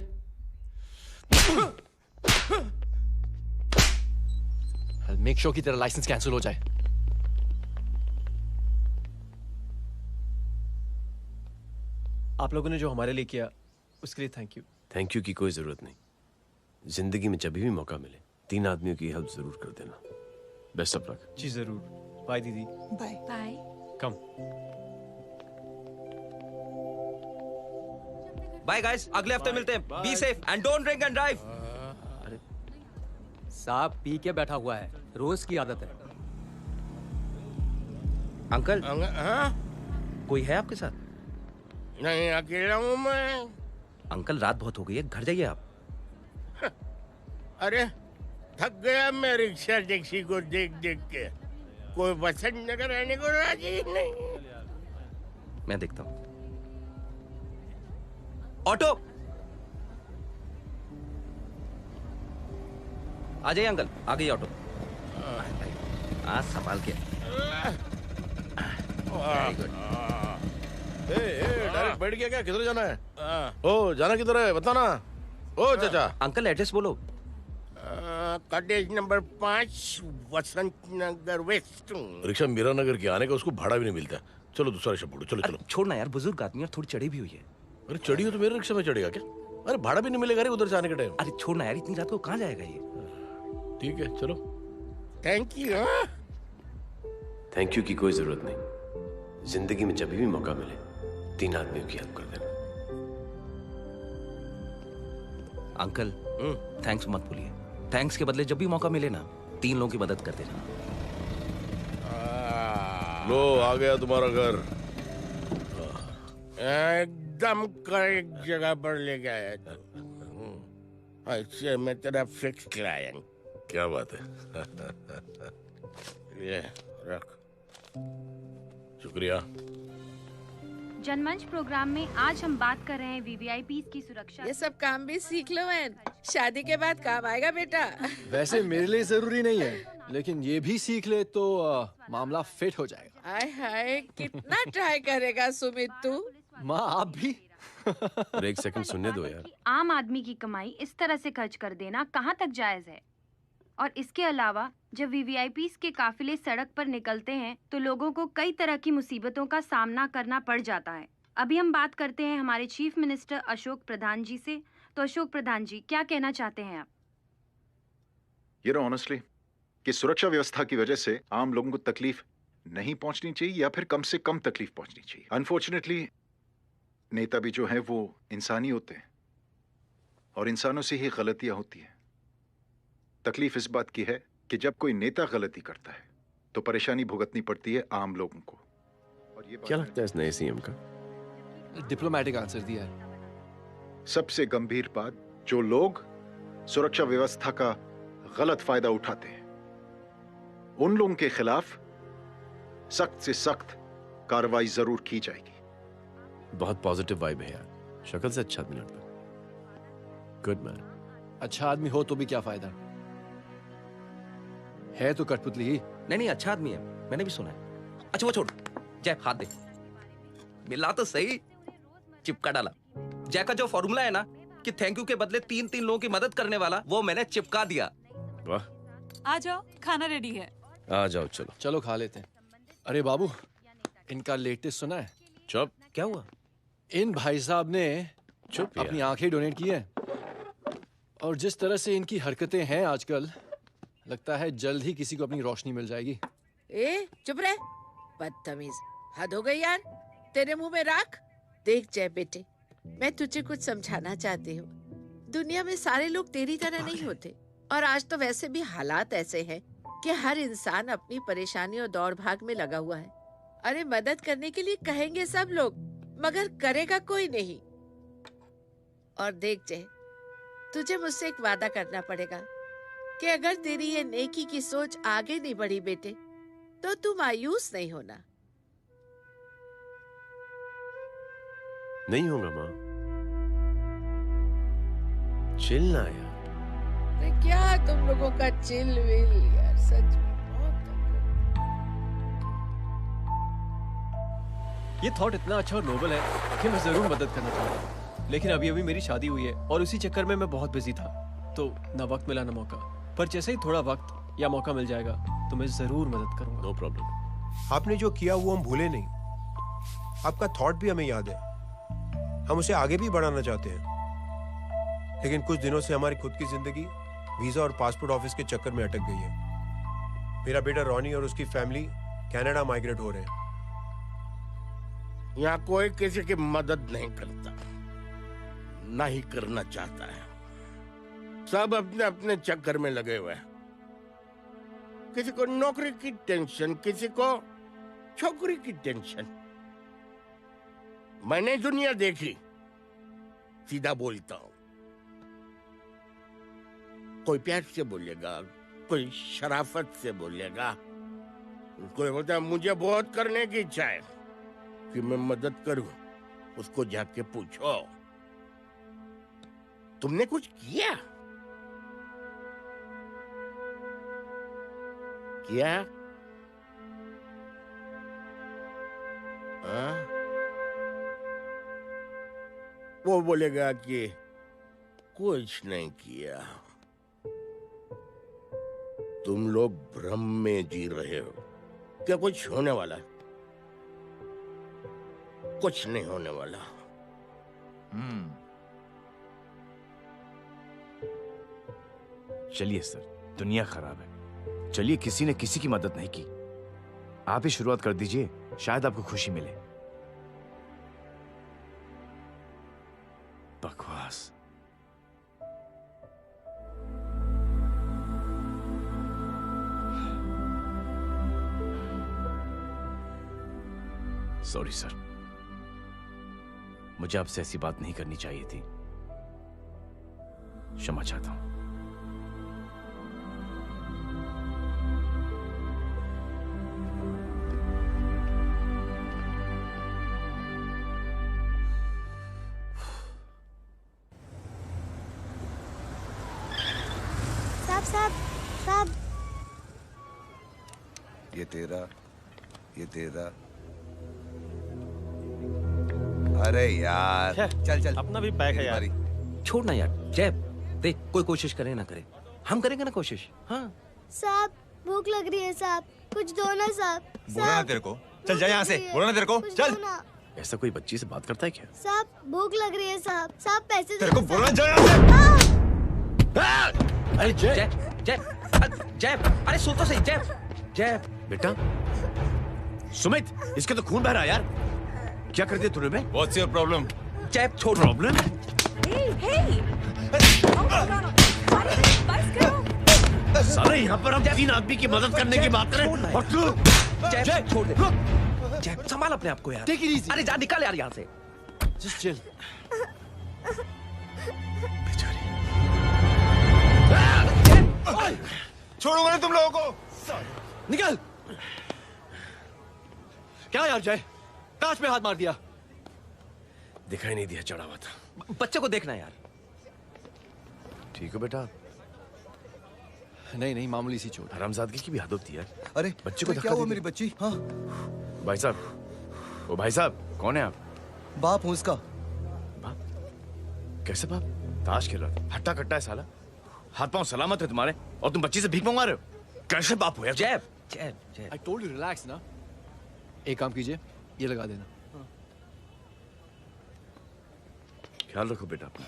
मेक श्योर कि तेरा लाइसेंस कैंसिल हो जाए। आप लोगों ने जो हमारे लिए किया उसके लिए थैंक यू। थैंक यू की कोई जरूरत नहीं। जिंदगी में जब भी मौका मिले 3 आदमियों की हेल्प जरूर कर देना। Best of luck. जी जरूर। बाय दीदी। Bye bye. Come. Bye guys, अगले हफ्ते मिलते हैं। Be safe and don't drink and drive. साहब पी के बैठा हुआ है, रोज की आदत है। अंकल हाँ? कोई है आपके साथ? नहीं, अकेला हूँ मैं। अंकल रात बहुत हो गई है, घर जाइए आप। अरे थक गया मैं रिक्शा टैक्सी को देख देख के। कोई वसंत नगर रहने को राजी नहीं। मैं देखता हूँ। ऑटो आ जाइए अंकल, आ गई ऑटो। आज संभाल के। Very good. डायरेक्ट बैठ गया क्या? किधर जाना है? ओ जाना किधर है बता ना। ओ चाचा। अंकल एड्रेस बोलो। कॉटेज नंबर 5 वसंत नगर वेस्ट। रिक्शा मीरा नगर के आने का उसको भाड़ा भी नहीं मिलता। चलो दूसरा रिक्शा पकड़ो। चलो चलो। छोड़ना यार, बुजुर्ग आदमी और थोड़ी चढ़ी भी हुई है। अरे चढ़ी हो तो मेरे रिक्शा में चढ़ेगा क्या? अरे भाड़ा भी नहीं मिलेगा रे उधर जाने के टाइम। अरे छोड़ना यार, इतनी रात को कहाँ जाएगा ये? ठीक है चलो। Thank you. थैंक यू की कोई जरूरत नहीं। जिंदगी में जब भी मौका मिले 3 आदमियों की हेल्प कर देना। अंकल थैंक्स मत भूलिए। थैंक्स के बदले जब भी मौका मिले ना 3 लोगों की मदद कर देना। लो आ गया तुम्हारा घर। एकदम करेक्ट जगह पर ले गया तू। अच्छा मैं तेरा फिक्स क्लाइंट। क्या बात है। ये रख। शुक्रिया। जनमंच प्रोग्राम में आज हम बात कर रहे हैं वीवीआईपी की सुरक्षा। ये सब काम भी सीख लो एन, शादी के बाद काम आएगा बेटा। वैसे मेरे लिए जरूरी नहीं है, लेकिन ये भी सीख ले तो मामला फिट हो जाएगा। हाय हाय, कितना ट्राई करेगा सुमित तू? माँ आप भी। अरे एक सेकंड सुनने दो यार। आम आदमी की कमाई इस तरह से खर्च कर देना कहाँ तक जायज है? और इसके अलावा जब वीवीआईपीज़ के काफिले सड़क पर निकलते हैं तो लोगों को कई तरह की मुसीबतों का सामना करना पड़ जाता है। अभी हम बात करते हैं हमारे चीफ मिनिस्टर अशोक प्रधान जी से। तो अशोक प्रधान जी, क्या कहना चाहते हैं आप? ये नो ऑनेस्टली कि सुरक्षा व्यवस्था की वजह से आम लोगों को तकलीफ नहीं पहुंचनी चाहिए या फिर कम से कम तकलीफ पहुंचनी चाहिए। अनफॉर्चुनेटली नेता भी जो हैं वो इंसानी होते हैं और इंसानों से ही गलतियां होती हैं। तकलीफ इस बात की है कि जब कोई नेता गलती करता है तो परेशानी भुगतनी पड़ती है आम लोगों को। और ये क्या लगता है इस नए सीएम का? डिप्लोमेटिक आंसर दिया है। सबसे गंभीर बात, जो लोग सुरक्षा व्यवस्था का गलत फायदा उठाते हैं उन लोगों के खिलाफ सख्त से सख्त कार्रवाई जरूर की जाएगी। बहुत पॉजिटिव वाइब है यार। शक्ल से अच्छा आदमी लगता है। Good man. अच्छा आदमी हो तो भी क्या फायदा, है तो कठपुतली। नहीं अच्छा आदमी है, मैंने भी सुना है। अच्छा वो छोड़, जय हाथ दे। मिला तो सही, चिपका डाला। जय का जो फॉर्मूला है ना कि थैंक यू के बदले 3 लोगों की मदद करने वाला, वो मैंने चिपका दिया। वाह, आ जाओ, खाना रेडी है। आ जाओ, चलो चलो खा लेते हैं। अरे बाबू, इनका लेटेस्ट सुना है? चुप। क्या हुआ? इन भाई साहब ने चुप अपनी आंखें डोनेट की है, और जिस तरह से इनकी हरकतें हैं आजकल, लगता है जल्द ही किसी को अपनी रोशनी मिल जाएगी। ए चुप रह, बदतमीज, हद हो गई यार। तेरे मुंह में राख। देख जय बेटे, मैं तुझे कुछ समझाना चाहती हूँ। दुनिया में सारे लोग तेरी तरह नहीं होते, और आज तो वैसे भी हालात ऐसे हैं कि हर इंसान अपनी परेशानी और दौड़ भाग में लगा हुआ है। अरे मदद करने के लिए कहेंगे सब लोग, मगर करेगा कोई नहीं। और देख जय, तुझे मुझसे एक वादा करना पड़ेगा कि अगर तेरी ये नेकी की सोच आगे नहीं बढ़ी बेटे, तो तू मायूस नहीं होना। नहीं होगा माँ, चिल ना यार। अरे क्या तुम लोगों का चिल विल यार, सच में ये थॉट इतना अच्छा और नोबल है कि मैं जरूर मदद करना चाहूंगा, लेकिन अभी अभी मेरी शादी हुई है और उसी चक्कर में मैं बहुत बिजी था, तो ना वक्त मिला ना मौका। पर जैसे ही थोड़ा वक्त या मौका मिल जाएगा तो मैं जरूर मदद करूंगा। No problem. आपने जो किया वो हम भूले नहीं, आपका थॉट भी हमें याद है, हम उसे आगे भी बढ़ाना चाहते हैं। लेकिन कुछ दिनों से हमारी खुद की जिंदगी वीजा और पासपोर्ट ऑफिस के चक्कर में अटक गई है। मेरा बेटा रॉनी और उसकी फैमिली कनाडा माइग्रेट हो रहे हैं। यहाँ कोई किसी की मदद नहीं करता, ना ही करना चाहता है। सब अपने अपने चक्कर में लगे हुए हैं। किसी को नौकरी की टेंशन, किसी को छोकरी की टेंशन। मैंने दुनिया देखी, सीधा बोलता हूं। कोई प्यार से बोलेगा, कोई शराफत से बोलेगा, कोई बोलता है मुझे बहुत करने की इच्छा है कि मैं मदद करूं। उसको जाके पूछो, तुमने कुछ किया? किया? वो बोलेगा कि कुछ नहीं किया। तुम लोग भ्रम में जी रहे हो। क्या कुछ होने वाला है? कुछ नहीं होने वाला। चलिए सर, दुनिया खराब है, चलिए किसी ने किसी की मदद नहीं की, आप ही शुरुआत कर दीजिए, शायद आपको खुशी मिले। बकवास। सॉरी सर, मुझे आपसे ऐसी बात नहीं करनी चाहिए थी, क्षमा चाहता हूं। साहब, ये तेरा। अरे यार, चल अपना भी पैक है यार। छोड़ना यार, जय देख, कोई कोशिश करे ना करे, हम करेंगे ना कोशिश। हाँ साहब, भूख लग रही है साहब, कुछ दो ना साहब। बोला ना तेरे को, चल जा यहाँ से, बोला ना तेरे को, चल। ऐसा कोई बच्ची से बात करता है क्या? साहब भूख लग रही है साहब, साहब पैसे तेरे को बोला जा यहाँ से। अरे जय जय, अरे सुन तो सही। जय बेटा, सुमित, इसके तो खून बह रहा है यार। क्या कर दिया तूने? मैं What's your problem? जय छोड़। प्रॉब्लम? सारे यहाँ पर हम 3 आदमी की मदद करने की बात करें और तू जय छोड़ दे। जय संभाल अपने आप को यार। Take it easy. अरे जा, निकल यार यहाँ से। Just chill. छोड़ूंगा नहीं तुम लोगों को। निकल। क्या यार जय, कांच में हाथ मार दिया। दिखाई नहीं दिया, चढ़ा हुआ था। बच्चे को देखना यार। ठीक है बेटा, नहीं नहीं, मामूली सी चोट। हरामजादगी की भी हद होती है। अरे बच्चे को क्या हुआ मेरी बच्ची? हाँ भाई साहब, ओ भाई साहब, कौन है आप? बाप हूँ उसका। बाप? कैसे बाप? ताश खेल रहा, हट्टा कट्टा है साला। हाथ पांव सलामत है तुम्हारे और तुम बच्ची से भीख मंगवा रहे हो? कैसे बाप हो यार? जैब। I told you relax ना। एक काम कीजिए, ये लगा देना। ख्याल रखो बेटा अपना।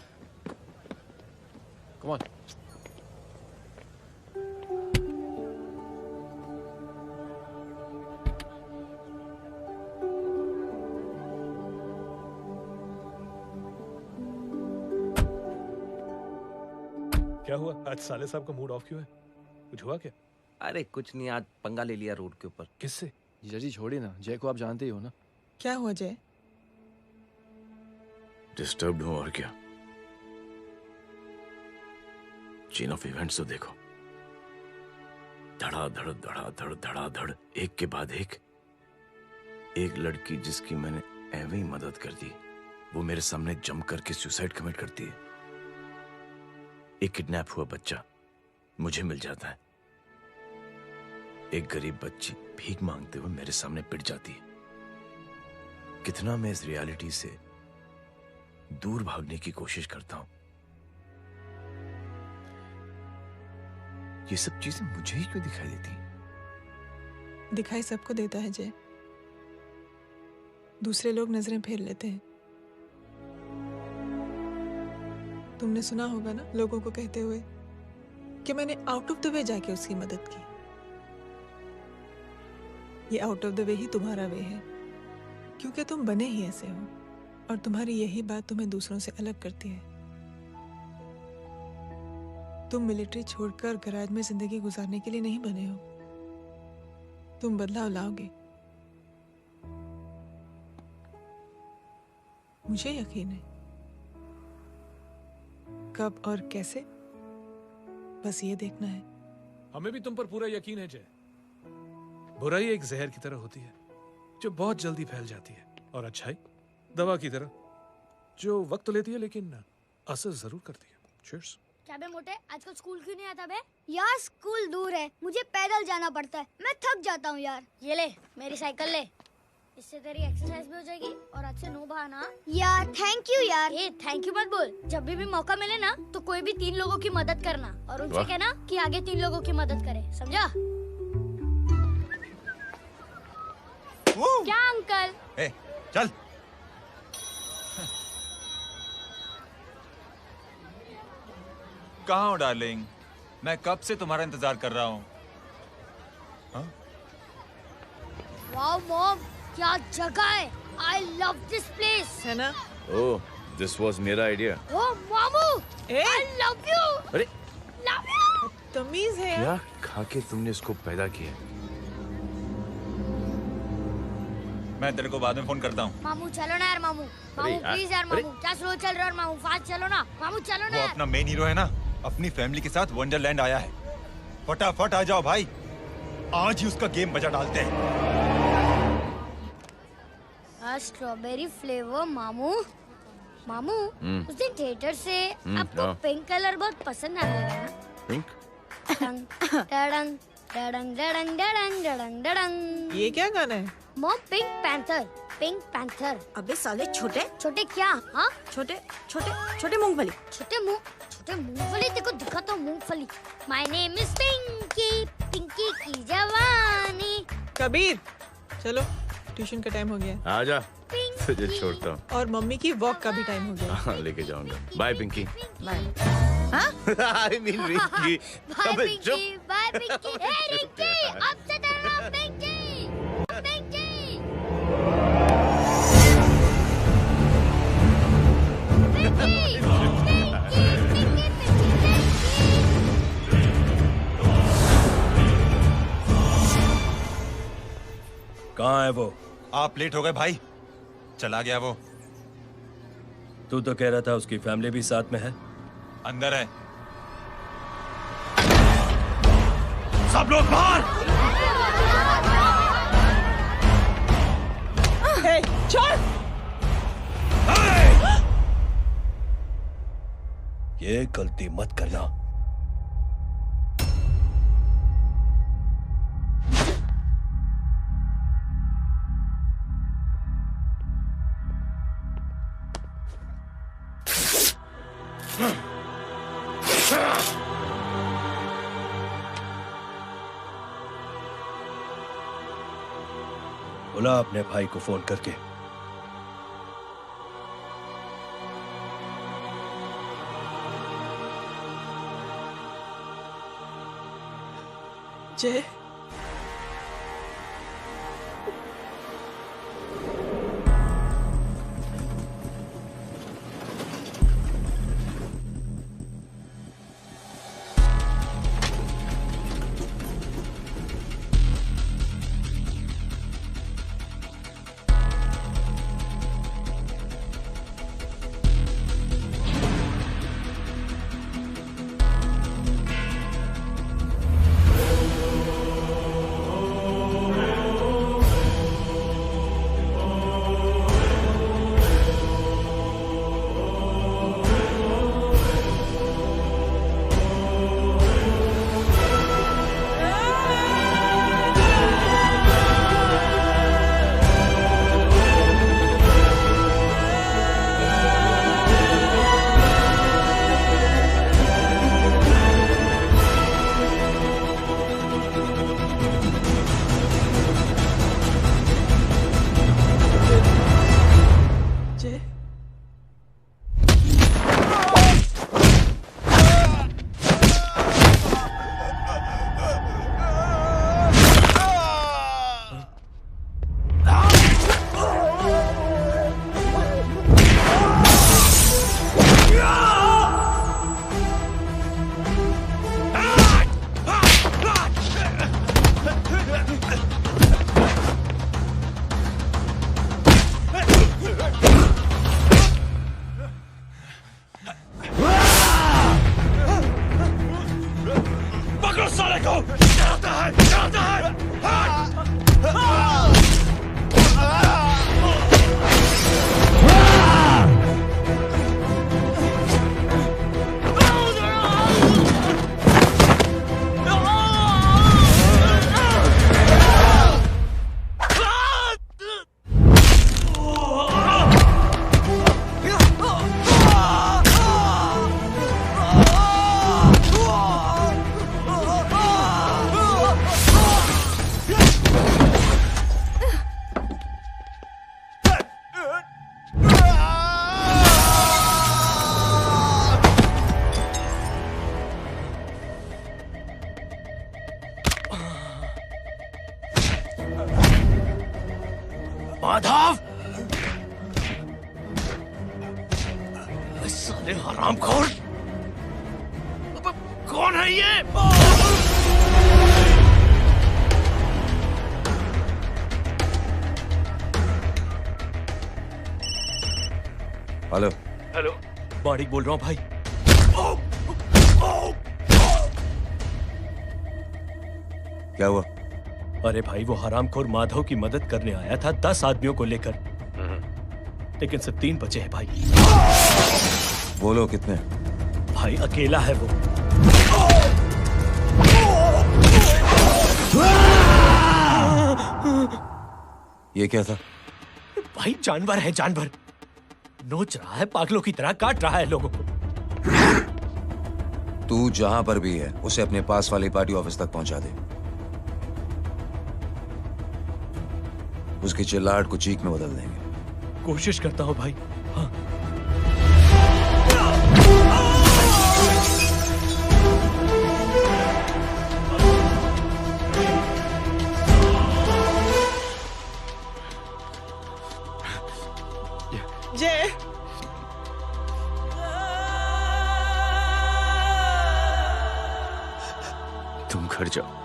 Come on। क्या हुआ? आज साले साहब का मूड ऑफ क्यों है? कुछ हुआ क्या? अरे कुछ नहीं, आज पंगा ले लिया रोड के ऊपर। किससे? जीजा जी छोड़िए ना, जय को आप जानते ही हो ना। क्या हुआ जय? डिस्टर्ब्ड हूं और क्या। चेन ऑफ इवेंट्स तो देखो, धड़ाधड़ धड़ाधड़ धड़ाधड़, एक के बाद एक लड़की जिसकी मैंने एवं ही मदद कर दी, वो मेरे सामने जम करके सुसाइड कमिट करती है। एक किडनैप हुआ बच्चा मुझे मिल जाता है। एक गरीब बच्ची भीख मांगते हुए मेरे सामने पिट जाती है। कितना मैं इस रियलिटी से दूर भागने की कोशिश करता हूं। ये सब चीजें मुझे ही क्यों दिखाई देती? दिखाई सबको देता है जय, दूसरे लोग नजरें फेर लेते हैं। तुमने सुना होगा ना लोगों को कहते हुए कि मैंने आउट ऑफ द वे जाके उसकी मदद की। ये आउट ऑफ द वे ही तुम्हारा वे है, क्योंकि तुम बने ही ऐसे हो और तुम्हारी यही बात तुम्हें दूसरों से अलग करती है। तुम मिलिट्री छोड़कर गैराज में जिंदगी गुजारने के लिए नहीं बने हो। तुम बदलाव लाओगे, मुझे यकीन है। कब और कैसे, बस ये देखना है। हमें भी तुम पर पूरा यकीन है जय। बुराई एक जहर की तरह होती है जो बहुत जल्दी फैल जाती है, और अच्छाई दवा की तरह जो वक्त लेती है लेकिन असर जरूर करती है। चीयर्स। क्या बे मोटे, आजकल स्कूल क्यों नहीं आता बे? यार स्कूल दूर है, मुझे पैदल जाना पड़ता है, मैं थक जाता हूँ यार। ये ले मेरी साइकिल ले, इससे तेरी एक्सरसाइज भी हो जाएगी और आज से नो बहाना। यार थैंक यू यार। ए थैंक यू मत बोल, जब भी मौका मिले ना तो कोई भी 3 लोगों की मदद करना और उनसे कहना कि आगे 3 लोगों की मदद करे, समझा? क्या अंकल? ए, चल। कहाँ हो डार्लिंग? मैं कब से तुम्हारा इंतजार कर रहा हूँ। वाओ मॉम, क्या जगह है। I love this place। है ना? ओह, दिस वाज मेरा आइडिया। ओह मामू, I love you। अरे love you। तमीज है। क्या खा के तुमने इसको पैदा किया? मैं तेरे को बाद में फोन करता हूँ। मामू चलो ना यार, मामू प्लीज यार, मामू क्या स्लो चल रहा है मामू, फास्ट चलो ना मामू, चलो ना। वो अपना मेन हीरो है ना, अपनी फैमिली के साथ वंडरलैंड आया है। फटाफट आ जाओ भाई, आज ही उसका गेम बजा डालते हैं। स्ट्रॉबेरी फ्लेवर मामू। मामू उस दिन थिएटर से आपको हाँ। पिंक कलर बहुत पसंद आने लगा ना? पिंक? डडंग डडंग डडंग डडंग डडंग डडंग। ये क्या गाना है? Mom pink panther, pink panther. अबे साले छोटे छोटे क्या? हाँ छोटे छोटे छोटे मूंगफली। छोटे मूंगफली, देखो दिखाता हूँ मूंगफली। My name is Pinky, Pinky की जवानी। कबीर चलो, ट्यूशन का टाइम हो गया। आजा, तुझे छोड़ता हूँ। और मम्मी की वॉक का भी टाइम हो गया। हाँ, लेके जाऊंगा। Bye Pinky. Bye. I mean Rinky. Bye Pinky, bye Pinky. Hey Rinky, अब से तेरा नाम पिंकी, पिंकी। कहाँ है वो? आप लेट हो गए भाई, चला गया वो। तू तो कह रहा था उसकी फैमिली भी साथ में है। अंदर है। सब लोग बाहर। छोड़। ये गलती मत करना। बुला अपने भाई को फोन करके। जय, माधव, साले हरामखोर, कौन है ये? हेलो हेलो, माणिक बोल रहा हूँ भाई। क्या हुआ? अरे भाई, वो हरामखोर माधव की मदद करने आया था 10 आदमियों को लेकर, लेकिन सिर्फ 3 बचे हैं भाई। बोलो कितने? भाई अकेला है वो। ये क्या था? भाई जानवर है, जानवर। नोच रहा है, पागलों की तरह काट रहा है लोगों को। तू जहां पर भी है उसे अपने पास वाली पार्टी ऑफिस तक पहुंचा दे। उसकी चिल्लाहट को चीख में बदल देंगे। कोशिश करता हूं भाई। हाँ। जय, तुम घर जाओ।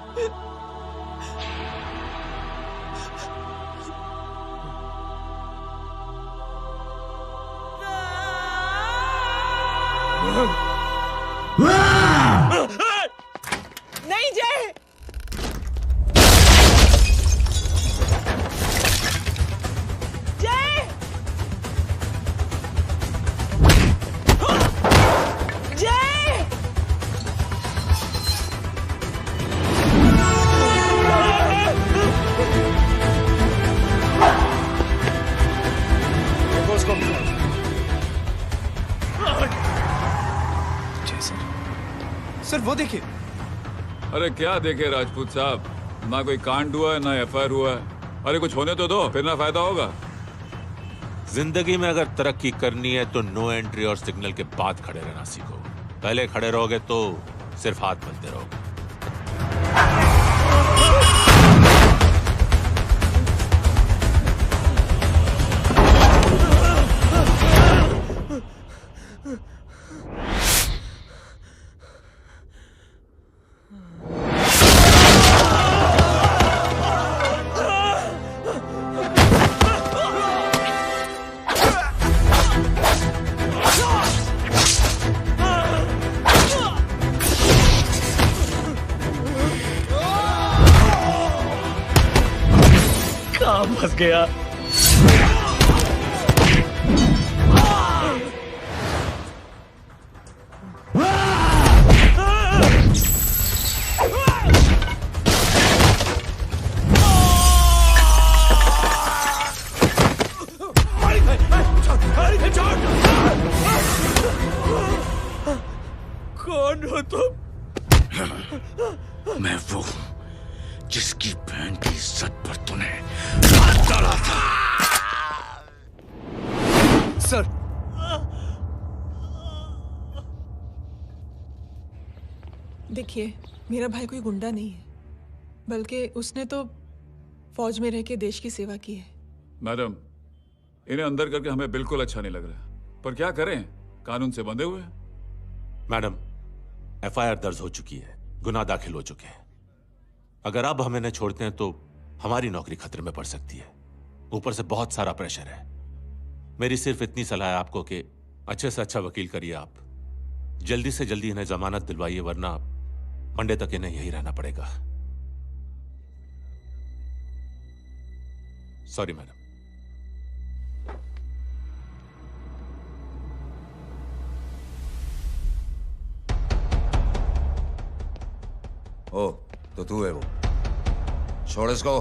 वो देखिए। अरे क्या देखे राजपूत साहब, ना कोई कांड हुआ है ना एफआईआर हुआ है। अरे कुछ होने तो दो, फिर ना फायदा होगा। जिंदगी में अगर तरक्की करनी है तो नो एंट्री और सिग्नल के बाद खड़े रहना सीखो। पहले खड़े रहोगे तो सिर्फ हाथ मलते रहोगे। फंस गया। कौन हो तुम? मैं वो जिसकी बहन की इज्जत पर तूने हाथ डाला था। सर, देखिए, मेरा भाई कोई गुंडा नहीं है, बल्कि उसने तो फौज में रह के देश की सेवा की है। मैडम, इन्हें अंदर करके हमें बिल्कुल अच्छा नहीं लग रहा, पर क्या करें, कानून से बंधे हुए हैं। मैडम, एफआईआर दर्ज हो चुकी है, गुनाह दाखिल हो चुके हैं। अगर अब हम इन्हें छोड़ते हैं तो हमारी नौकरी खतरे में पड़ सकती है। ऊपर से बहुत सारा प्रेशर है। मेरी सिर्फ इतनी सलाह है आपको कि अच्छे से अच्छा वकील करिए आप। जल्दी से जल्दी इन्हें जमानत दिलवाइए, वरना मंडे तक इन्हें यही रहना पड़ेगा। Sorry madam. ओ, तो तू है वो। छोड़ इसको।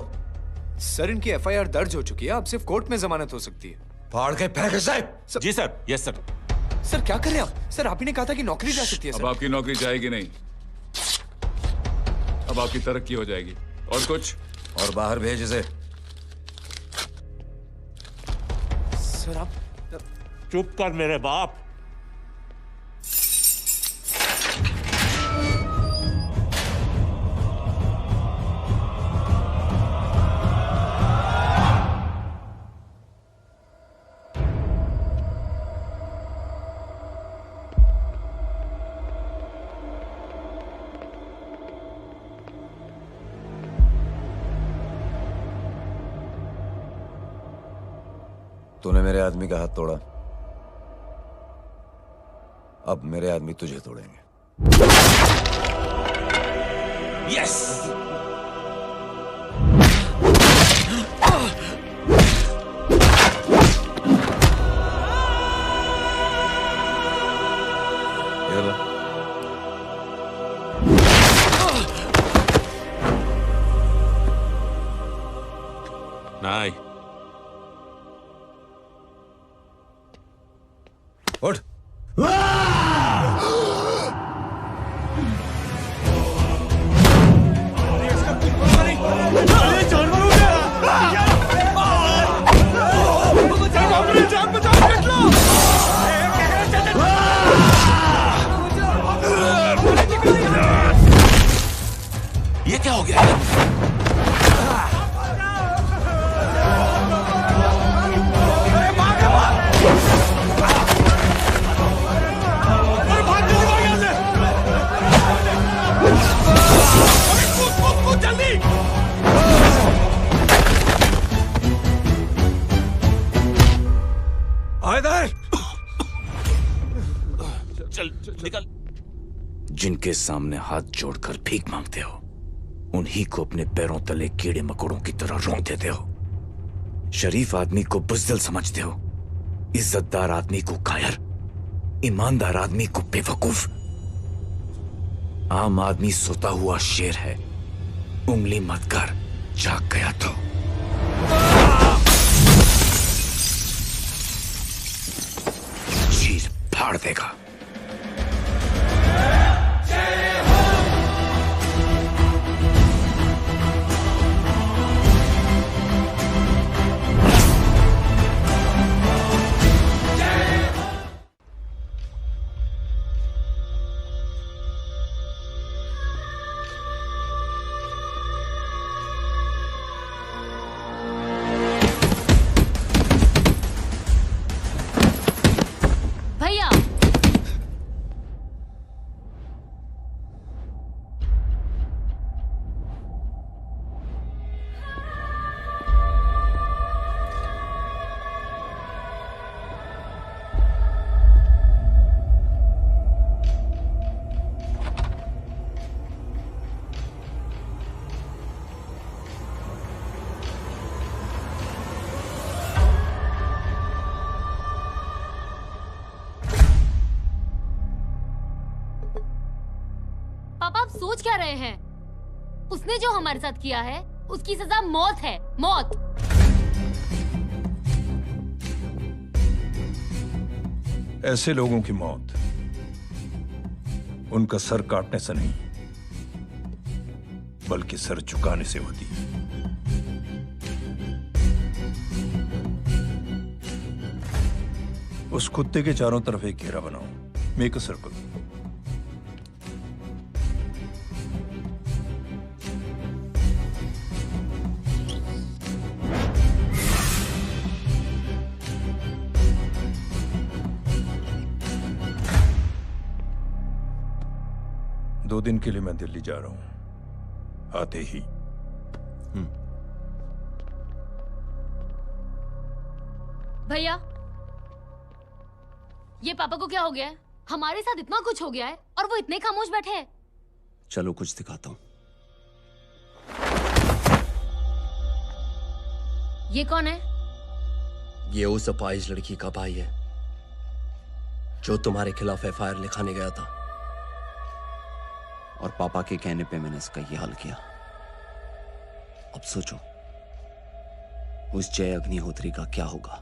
सर, इनकी एफआईआर दर्ज हो चुकी है, अब सिर्फ कोर्ट में जमानत हो सकती है। फाड़ के फेंक साहब। जी सर। Yes sir. सर क्या कर रहे हैं आप? सर, आप ही ने कहा था कि नौकरी जा सकती है। अब आपकी नौकरी जाएगी नहीं, अब आपकी तरक्की हो जाएगी। और कुछ? और बाहर भेज इसे। सर आप चुप कर मेरे बाप। तूने मेरे आदमी का हाथ तोड़ा, अब मेरे आदमी तुझे तोड़ेंगे। यस। नहीं। उठ। ये क्या हो गया? चल निकल। जिनके सामने हाथ जोड़कर भीख मांगते हो, उन्हीं को अपने पैरों तले कीड़े मकोड़ों की तरह रौंद देते हो। शरीफ आदमी को बुज़दिल समझते हो, इज्जतदार आदमी को कायर, ईमानदार आदमी को बेवकूफ। आम आदमी सोता हुआ शेर है, उंगली मत कर, जाग गया तो। चीर फाड़ देगा। जय हो। रहे हैं। उसने जो हमारे साथ किया है उसकी सजा मौत है, मौत। ऐसे लोगों की मौत उनका सर काटने से नहीं बल्कि सर झुकाने से होती है। उस कुत्ते के चारों तरफ एक घेरा बनाओ, मेक अ सर्कल। दो दिन के लिए मैं दिल्ली जा रहा हूं, आते ही। भैया, ये पापा को क्या हो गया है? हमारे साथ इतना कुछ हो गया है और वो इतने खामोश बैठे हैं। चलो कुछ दिखाता हूँ। ये कौन है? ये उस अपाहिज लड़की का भाई है जो तुम्हारे खिलाफ एफआईआर लिखाने गया था। और पापा के कहने पे मैंने इसका ये हाल किया। अब सोचो उस जय अग्निहोत्री का क्या होगा।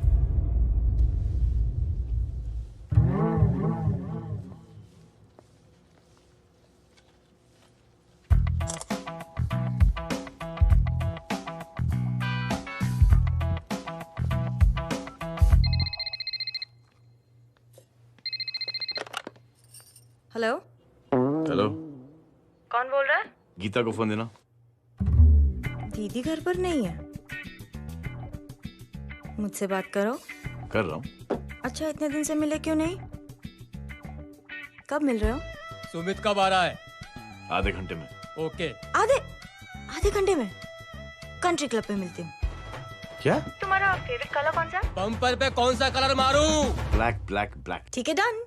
हेलो। हेलो, कौन बोल रहा है? गीता को फोन देना। दीदी घर पर नहीं है। मुझसे बात करो। कर रहा हूँ। अच्छा, इतने दिन से मिले क्यों नहीं? कब मिल रहे हो? सुमित कब आ रहा है? आधे घंटे में। ओके। आधे घंटे में कंट्री क्लब पे मिलती हूँ। क्या? तुम्हारा फेवरेट कलर कौन सा? बम्पर पे कौन सा कलर मारूं? Black black black. ठीक है, डन।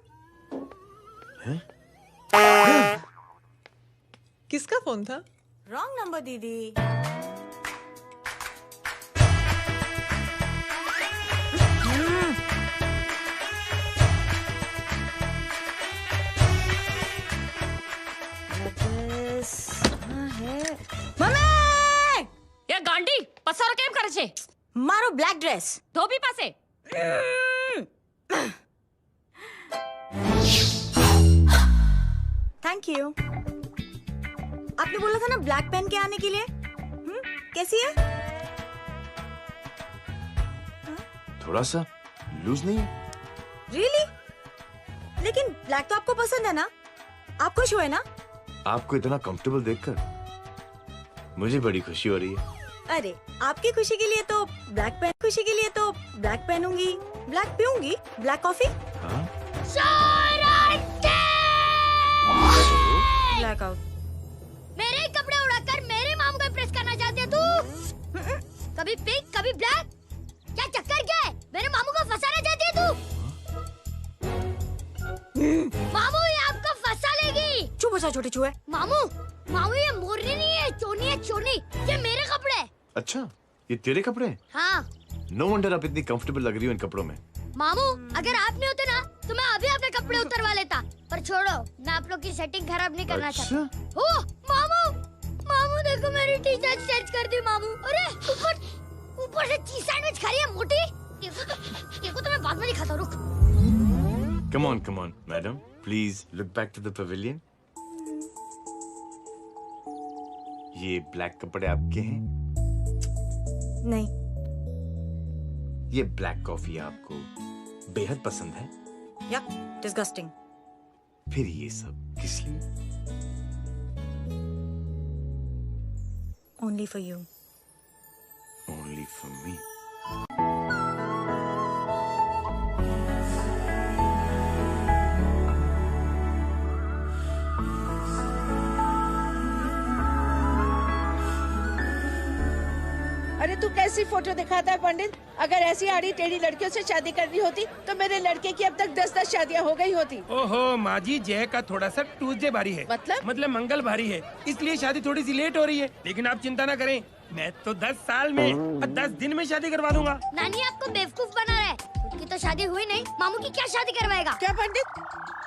किसका फोन था? रॉन्ग नंबर दीदी। ये गांडी पसारो केम करे छे? मारो ब्लैक ड्रेस। धोबी पासे। Thank you. आपने बोला था ना ब्लैक पेन के आने के लिए। कैसी है? थोड़ा सा लूज नहीं है? रियली? लेकिन ब्लैक तो आपको पसंद है ना? आप खुश हुए ना? आपको इतना कंफर्टेबल देखकर मुझे बड़ी खुशी हो रही है। अरे, आपकी खुशी के लिए तो ब्लैक पेन, खुशी के लिए तो ब्लैक पहनूंगी, ब्लैक पीऊंगी, ब्लैक कॉफी। Black out. मेरे कपड़े उड़ाकर मेरे मामू को प्रेस करना चाहती है तू? कभी पिंक, कभी ब्लैक। क्या चक्कर क्या है? मेरे मामू को फंसाना चाहती है तू? मामू, ये आपको फंसा लेगी। चुप हो जा छोटे चूहे। मामू, मामू ये मोरनी नहीं है, चोनी है, चोनी। ये मेरे कपड़े हैं। अच्छा, ये तेरे कपड़े हैं? हाँ। नो वंडर आप इतनी कंफर्टेबल लग रही हो इन कपड़ों में। मामू, अगर आप नहीं होते ना तो मैं अभी अपने कपड़े उतरवा लेता। पर छोड़ो, मैं आप लोग की सेटिंग खराब नहीं करना चाहता। ओह, मामू, मामू देखो मेरी टी शर्ट स्ट्रेच कर दी मामू। अरे ऊपर से चीज सैंडविच खा रही है मोटी। देखो तो मैं बाद में दिखाता हूँ, रुक। Come on, madam. Please look back to the pavilion. ये ब्लैक कपड़े आपके हैं? नहीं। ये ब्लैक कॉफी आपको बेहद पसंद है? या, डिस्गस्टिंग। फिर ये सब किस लिए? Only for you. Only for me. अरे तू कैसी फोटो दिखाता है पंडित? अगर ऐसी आड़ी टेढ़ी लड़कियों से शादी करनी होती तो मेरे लड़के की अब तक 10-10 शादियां हो गई होती। ओहो माँ जी, जय का थोड़ा सा ट्यूसडे भारी है। मतलब मंगल भारी है, इसलिए शादी थोड़ी सी लेट हो रही है। लेकिन आप चिंता ना करें, मैं तो 10 साल में और 10 दिन में शादी करवा दूंगा। नानी आपको बेवकूफ बना रहा है। खुद की तो शादी हुई नहीं, मामू की क्या शादी करवाएगा? क्या पंडित?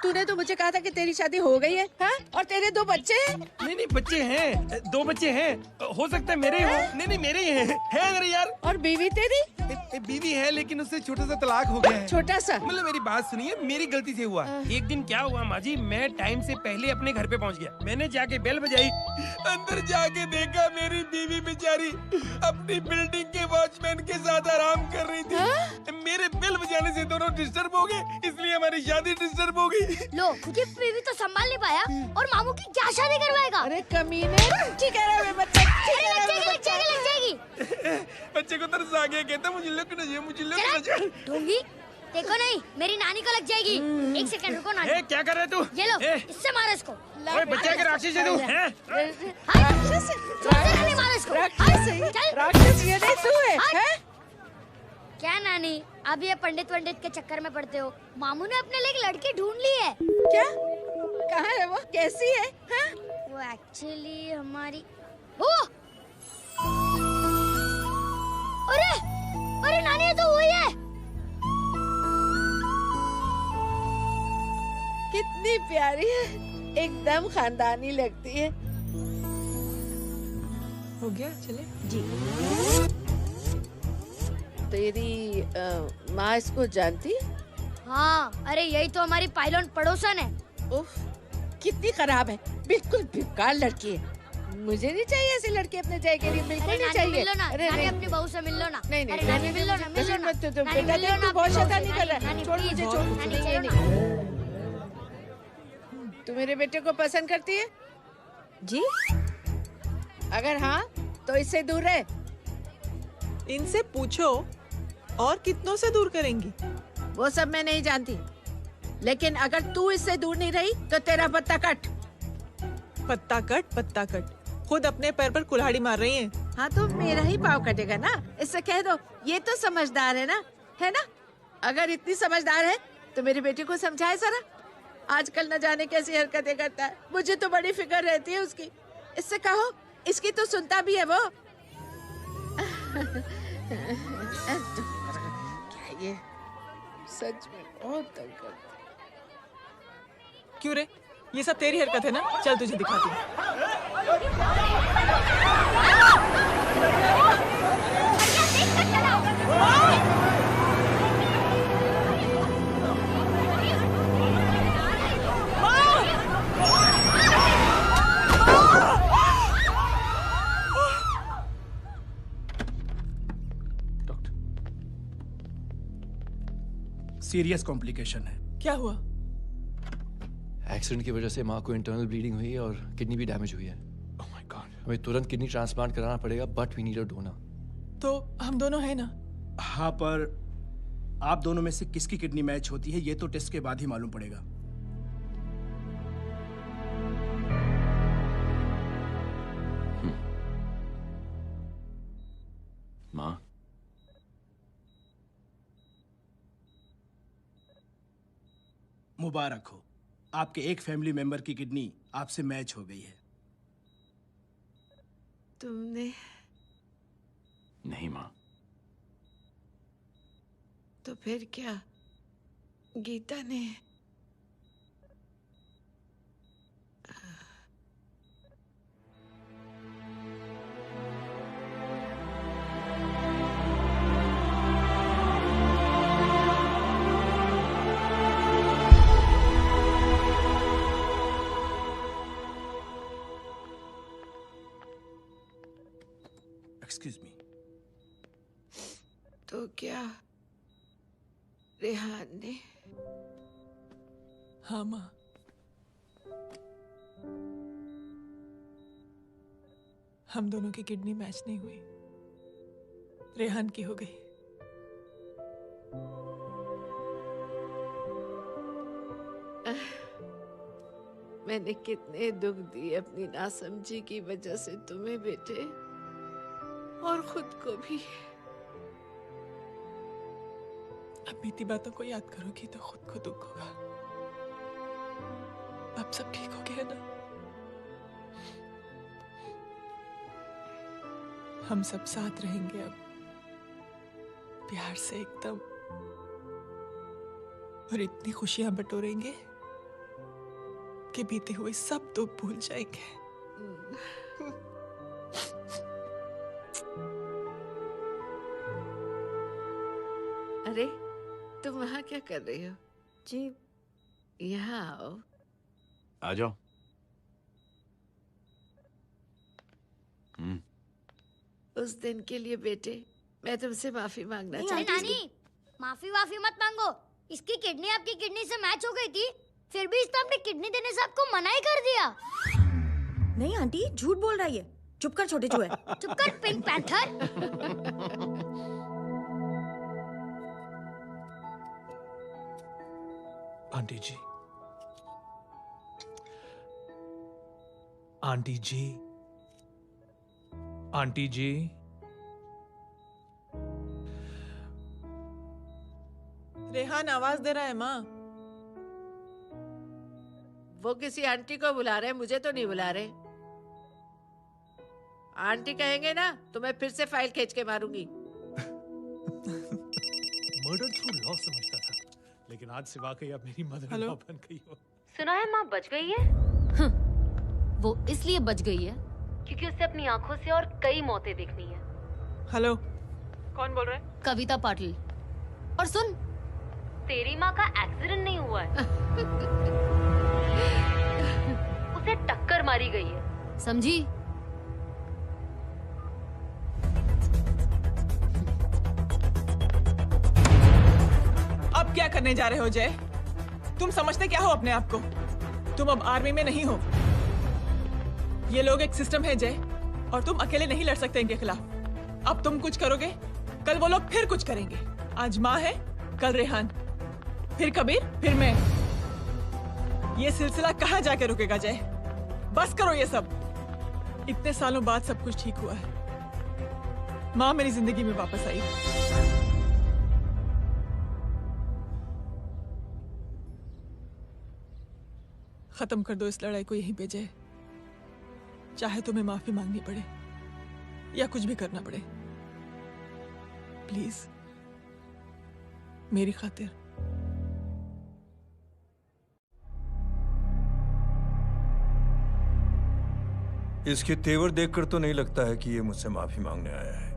तूने तो मुझे कहा था कि तेरी शादी हो गई है, हाँ? और तेरे 2 बच्चे हैं? नहीं बच्चे हैं, 2 बच्चे हैं, हो सकता है मेरे हो। नहीं मेरे ही है मेरे यार। और बीवी तेरी? बीवी है लेकिन उससे छोटा सा तलाक हो गया है। छोटा सा? मतलब मेरी बात सुनिए, मेरी गलती से हुआ। एक दिन क्या हुआ माँ जी, मैं टाइम से पहले अपने घर पे पहुँच गया। मैंने जाके बेल बजाई, अंदर जाके देखा मेरी बीवी बेचारी अपनी बिल्डिंग के वॉचमैन के साथ आराम कर रही थी। मेरे बेल बजाने से दोनों डिस्टर्ब हो गए, इसलिए हमारी शादी डिस्टर्ब हो गई। लो, ये बीवी तो संभाल नहीं पाया और मामू की क्या शादी करवाएगा? अरे कमीने, ठीक है बच्चे, लग जाएगी। बच्चे को तरस आ गया, कहता मुझे लग ना जाए, मुझे लग ना जाए। ढूंगी, देखो नहीं, मेरी नानी को लग जाएगी। 1 सेकंड रुको नानी। क्या कर रहे तू? ये लो, इससे मारो इसको। ओए बच्चा के राक्षस है तू, हैं? मारो इसको। राक्षस ये नहीं तू है? क्या नानी, अब ये पंडित के चक्कर में पड़ते हो? मामू ने अपने लिए एक लड़की ढूंढ ली है। क्या? कहाँ है वो? कैसी है? हाँ? वो एक्चुअली हमारी अरे नानी, ये तो वही है। कितनी प्यारी है, एकदम खानदानी लगती है। हो गया, चले जी। तेरी माँ इसको जानती? हाँ, अरे यही तो हमारी पायलट पड़ोसन है। उफ, कितनी खराब है, बिल्कुल बेकार लड़की है। मुझे नहीं चाहिए ऐसी लड़की अपने जय के लिए, बिल्कुल नहीं चाहिए। मिल लो ना, नानी अपनी बहू से मिल लो ना। नहीं अरे नानी मिल लो ना, मिल लो ना। बेटा देख, तू बहुत शैतानी कर रहा है। छोड़ मुझे, छोड़। तू मेरे बेटे को पसंद करती है? जी। अगर हाँ तो इससे दूर रहे। इनसे पूछो, और कितनों से दूर करेंगी? वो सब मैं नहीं जानती, लेकिन अगर तू इससे दूर नहीं रही तो तेरा पत्ता कट। पत्ता कट खुद अपने पैर पर कुल्हाड़ी मार रही हैं। हाँ तो मेरा ही पाँव कटेगा ना, इससे कह दो ये तो समझदार है ना, है ना? अगर इतनी समझदार है तो मेरे बेटे को समझाए जरा। आजकल न जाने कैसी हरकतें करता है, मुझे तो बड़ी फिक्र रहती है उसकी। इससे कहो, इसकी तो सुनता भी है वो। क्या ये सच में बहुत तंग करता है। क्यों रे, ये सब तेरी हरकत है ना? चल तुझे दिखाती हूँ। सीरियस कॉम्प्लिकेशन है। क्या हुआ? एक्सीडेंट की वजह से माँ को इंटरनल ब्लीडिंग हुई है और किडनी भी डैमेज हुई है। Oh my god. हमें तुरंत किडनी ट्रांसप्लांट कराना पड़ेगा, but we need a donor. तो हम दोनों हैं ना? हाँ, पर आप दोनों में से किसकी किडनी मैच होती है ये तो टेस्ट के बाद ही मालूम पड़ेगा। माँ, मुबारक हो, आपके एक फैमिली मेंबर की किडनी आपसे मैच हो गई है। तुमने? नहीं माँ। तो फिर क्या गीता ने? Excuse me. तो क्या रेहान ने? हाँ माँ, हम दोनों की किडनी मैच नहीं हुई, रेहान की हो गई। मैंने कितने दुख दिए अपनी नासमझी की वजह से तुम्हें बेटे, और खुद को भी। अब बीती बातों को याद करोगी तो खुद को दुख होगा। अब सब ठीक हो गया ना? हम सब साथ रहेंगे अब, प्यार से एकदम, और इतनी खुशियां बटोरेंगे आपके बीते हुए सब दुख भूल जाएंगे। अरे तुम वहाँ क्या कर रही हो? जी यहाँ आओ। आ जाओ। उस दिन के लिए बेटे मैं तुमसे माफी मांगना अरे चाहती हूँ। नानी, माफी वाफी मत मांगो। इसकी किडनी आपकी किडनी से मैच हो गई थी, फिर भी इसने अपनी किडनी देने से आपको मना ही कर दिया। नहीं आंटी, झूठ बोल रही है। चुप कर छोटे चूहे। चुप कर पिंक पैंथर। आंटी जी, आंटी जी, आंटी जी, रेहान आवाज दे रहा है माँ। वो किसी आंटी को बुला रहे हैं, मुझे तो नहीं बुला रहे। आंटी कहेंगे ना तो मैं फिर से फाइल खींच के मारूंगी। मर्डर थ्रू लॉ समझता था, लेकिन आज से वाकई अब मेरी मदर इन लॉ बन गई हो। सुना है माँ बच गई है। वो इसलिए बच गई है क्योंकि उसे अपनी आंखों से और कई मौतें देखनी है। हेलो, कौन बोल रहे हैं? कविता पाटिल। और सुन, तेरी माँ का एक्सीडेंट नहीं हुआ है, उसे टक्कर मारी गई है, समझी? अब क्या करने जा रहे हो जय? तुम समझते क्या हो अपने आप को? तुम अब आर्मी में नहीं हो। ये लोग एक सिस्टम है जय, और तुम अकेले नहीं लड़ सकते इनके खिलाफ। अब तुम कुछ करोगे, कल वो लोग फिर कुछ करेंगे। आज माँ है, कल रेहान, फिर कबीर, फिर मैं। ये सिलसिला कहाँ जाके रुकेगा जय? बस करो ये सब। इतने सालों बाद सब कुछ ठीक हुआ है। माँ मेरी जिंदगी में वापस आई। खत्म कर दो इस लड़ाई को यहीं पे जय। चाहे तुम्हें माफी मांगनी पड़े या कुछ भी करना पड़े, प्लीज मेरी खातिर। इसके तेवर देखकर तो नहीं लगता है कि ये मुझसे माफी मांगने आया है।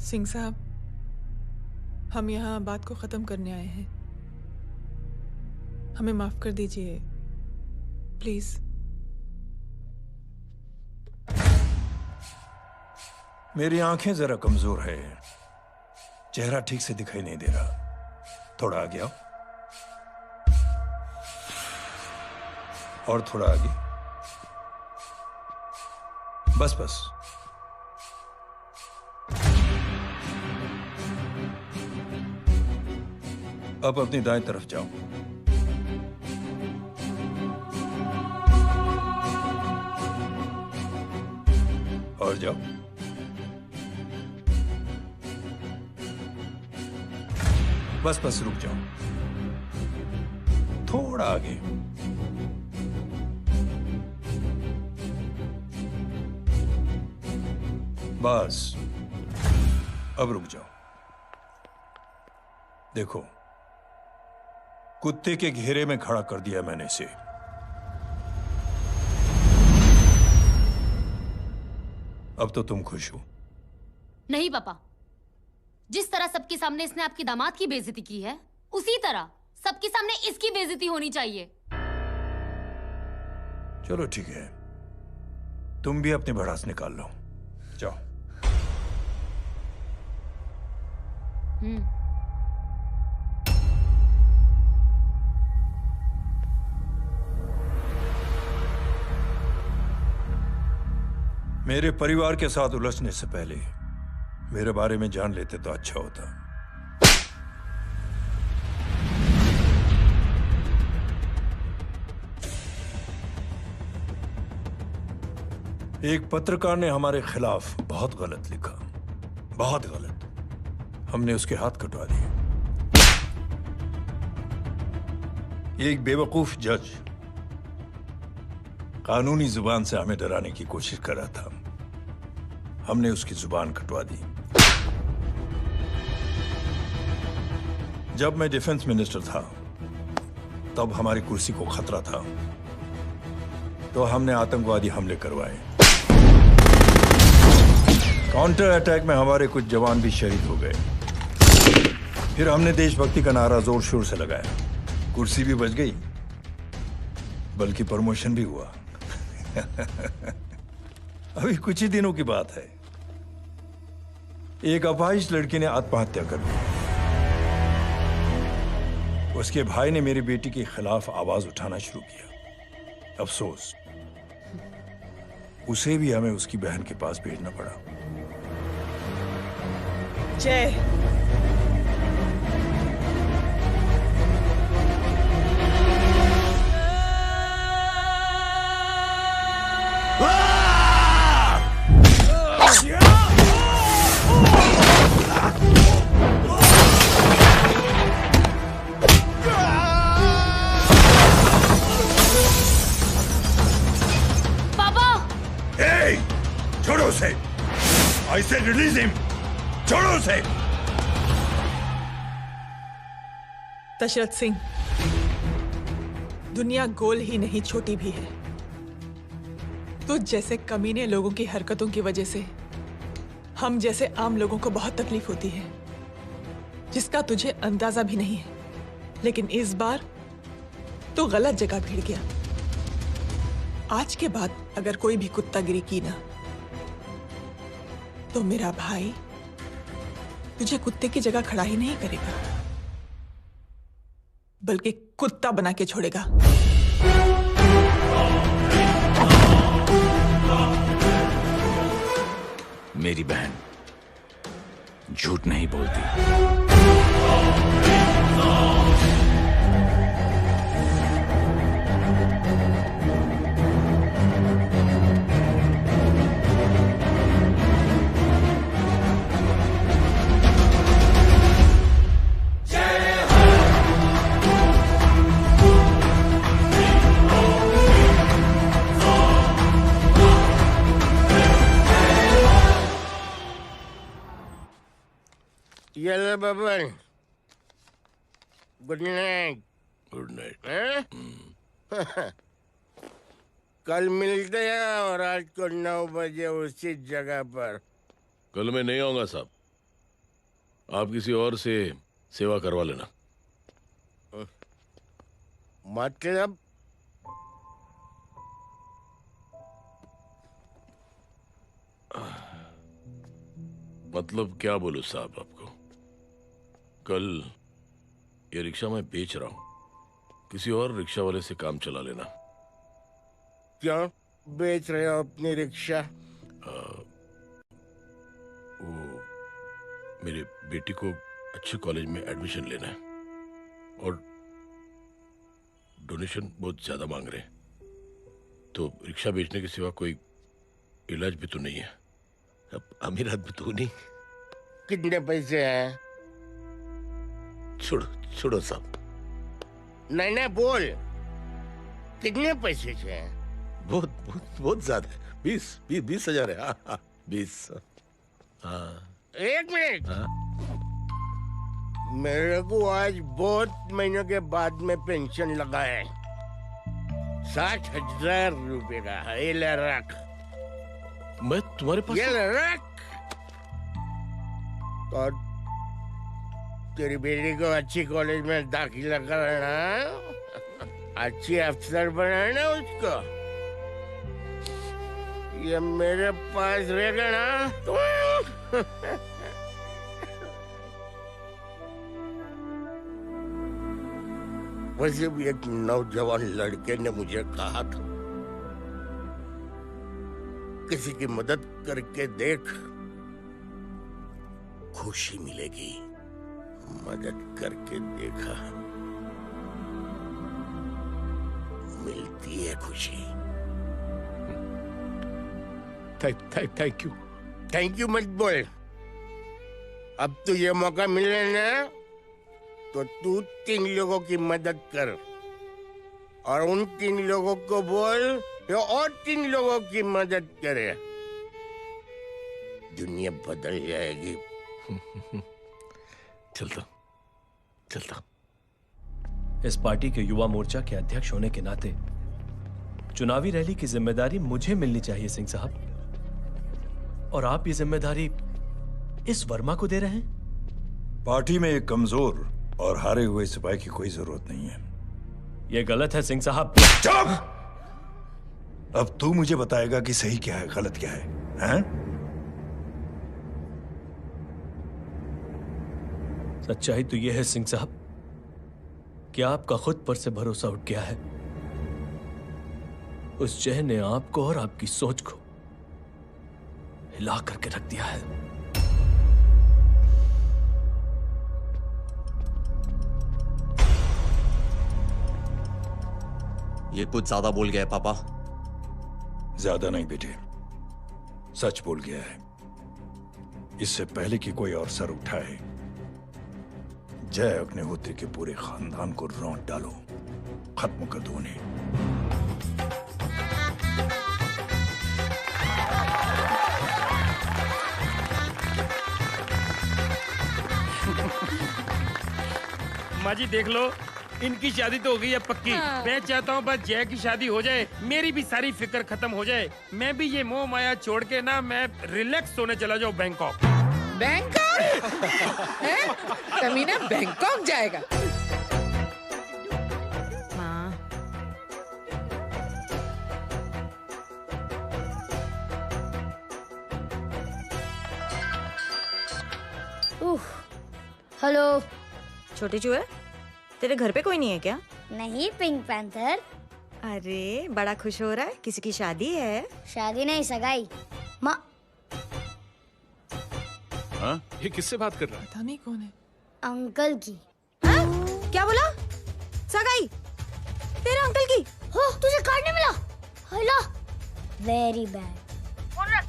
सिंह साहब, हम यहाँ बात को खत्म करने आए हैं। हमें माफ कर दीजिए प्लीज। मेरी आंखें जरा कमजोर है, चेहरा ठीक से दिखाई नहीं दे रहा। थोड़ा आगे आओ, और थोड़ा आगे। बस बस। अब अपनी दाएं तरफ जाओ। और जाओ। बस बस रुक जाओ, थोड़ा आगे। बस अब रुक जाओ। देखो, कुत्ते के घेरे में खड़ा कर दिया मैंने इसे। अब तो तुम खुश हो? नहीं पापा, जिस तरह सबके सामने इसने आपकी दामाद की बेइज्जती की है, उसी तरह सबके सामने इसकी बेइज्जती होनी चाहिए। चलो ठीक है, तुम भी अपनी भड़ास निकाल लो। जाओ। मेरे परिवार के साथ उलझने से पहले मेरे बारे में जान लेते तो अच्छा होता। एक पत्रकार ने हमारे खिलाफ बहुत गलत लिखा, बहुत गलत। हमने उसके हाथ कटवा दिए। एक बेवकूफ जज कानूनी जुबान से हमें डराने की कोशिश कर रहा था। हमने उसकी जुबान कटवा दी। जब मैं डिफेंस मिनिस्टर था तब हमारी कुर्सी को खतरा था, तो हमने आतंकवादी हमले करवाए। काउंटर अटैक में हमारे कुछ जवान भी शहीद हो गए। फिर हमने देशभक्ति का नारा जोर शोर से लगाया, कुर्सी भी बच गई, बल्कि प्रमोशन भी हुआ। अभी कुछ ही दिनों की बात है, एक अपाहिज लड़की ने आत्महत्या कर ली। उसके भाई ने मेरी बेटी के खिलाफ आवाज उठाना शुरू किया। अफसोस, उसे भी हमें उसकी बहन के पास भेजना पड़ा। जय, छोड़ो उसे! I said release him! छोड़ो उसे! दशरथ सिंह, दुनिया गोल ही नहीं छोटी भी है। तुझ जैसे कमीने लोगों की हरकतों की वजह से हम जैसे आम लोगों को बहुत तकलीफ होती है, जिसका तुझे अंदाजा भी नहीं है। लेकिन इस बार तू गलत जगह भिड़ गया। आज के बाद अगर कोई भी कुत्तागिरी की ना, तो मेरा भाई तुझे कुत्ते की जगह खड़ा ही नहीं करेगा, बल्कि कुत्ता बना के छोड़ेगा। मेरी बहन झूठ नहीं बोलती। ये ले Baban, good night. Good night. कल मिलते हैं और रात को 9 बजे उसी जगह पर। कल मैं नहीं आऊंगा साहब, आप किसी और से सेवा करवा लेना। मतलब? मतलब क्या बोलूं साहब आपको। कल ये रिक्शा मैं बेच रहा हूं, किसी और रिक्शा वाले से काम चला लेना। क्यों बेच रहे हो अपनी रिक्शा? वो मेरे बेटी को अच्छे कॉलेज में एडमिशन लेना है और डोनेशन बहुत ज्यादा मांग रहे हैं, तो रिक्शा बेचने के सिवा कोई इलाज भी तो नहीं है। अब अमीर आदमी तो नहीं। कितने पैसे हैं? छोड़ो छोड़ो साहब। नहीं नहीं बोल, कितने पैसे हैं? बहुत बहुत बहुत ज्यादा है। 20,000 है। हाँ 20। हाँ 1 मिनट। हाँ? मेरे को आज बहुत महीनों के बाद में पेंशन लगा है, 60,000 रुपए का। ये ले रख। मैं तुम्हारे पास? ये ले रख। और तेरी बेटी को अच्छी कॉलेज में दाखिला कराना, अच्छी अफसर बनाना उसको। ये मेरे पास रहेगा ना तो वैसे भी एक नौजवान लड़के ने मुझे कहा था, किसी की मदद करके देख, खुशी मिलेगी। मदद करके देखा, मिलती है खुशी। Thank you. थैंक यू मत बोल। अब तुझे मौका मिले ना, तो तू 3 लोगों की मदद कर और उन 3 लोगों को बोल जो और 3 लोगों की मदद करे। दुनिया बदल जाएगी। चलता। चलता। इस पार्टी के युवा मोर्चा के अध्यक्ष होने के नाते चुनावी रैली की जिम्मेदारी मुझे मिलनी चाहिए सिंह साहब, और आप ये जिम्मेदारी इस वर्मा को दे रहे हैं। पार्टी में एक कमजोर और हारे हुए सिपाही की कोई जरूरत नहीं है। यह गलत है सिंह साहब। चुप! अब तू मुझे बताएगा कि सही क्या है, गलत क्या है, हैं? सच्चाई तो यह है सिंह साहब कि आपका खुद पर से भरोसा उठ गया है। उस जहर ने आपको और आपकी सोच को हिला करके रख दिया है। ये कुछ ज्यादा बोल गया है पापा। ज्यादा नहीं बेटे, सच बोल गया है। इससे पहले कि कोई और सर उठाए, जय अग्निहोत्री के पूरे खानदान को रौंद डालो, खत्म कर दो उन्हें। माँ जी देख लो, इनकी शादी तो हो गई है पक्की। हाँ। मैं चाहता हूँ बस जय की शादी हो जाए, मेरी भी सारी फिक्र खत्म हो जाए। मैं भी ये मोह माया छोड़ के ना मैं रिलैक्स होने चला जाऊँ बैंकॉक। बैंकॉक? हैं? कमीना बैंकॉक जाएगा? हेलो। छोटे चूहे, तेरे घर पे कोई नहीं है क्या? नहीं, पिंक पैंथर। अरे बड़ा खुश हो रहा है, किसी की शादी है? शादी नहीं, सगाई। माँ ये किससे बात कर रहा है? पता नहीं कौन है। अंकल की। क्या बोला? सगाई? तेरे अंकल की? हो, तुझे कार्ड नहीं मिला? Hello, very bad. फोन रख।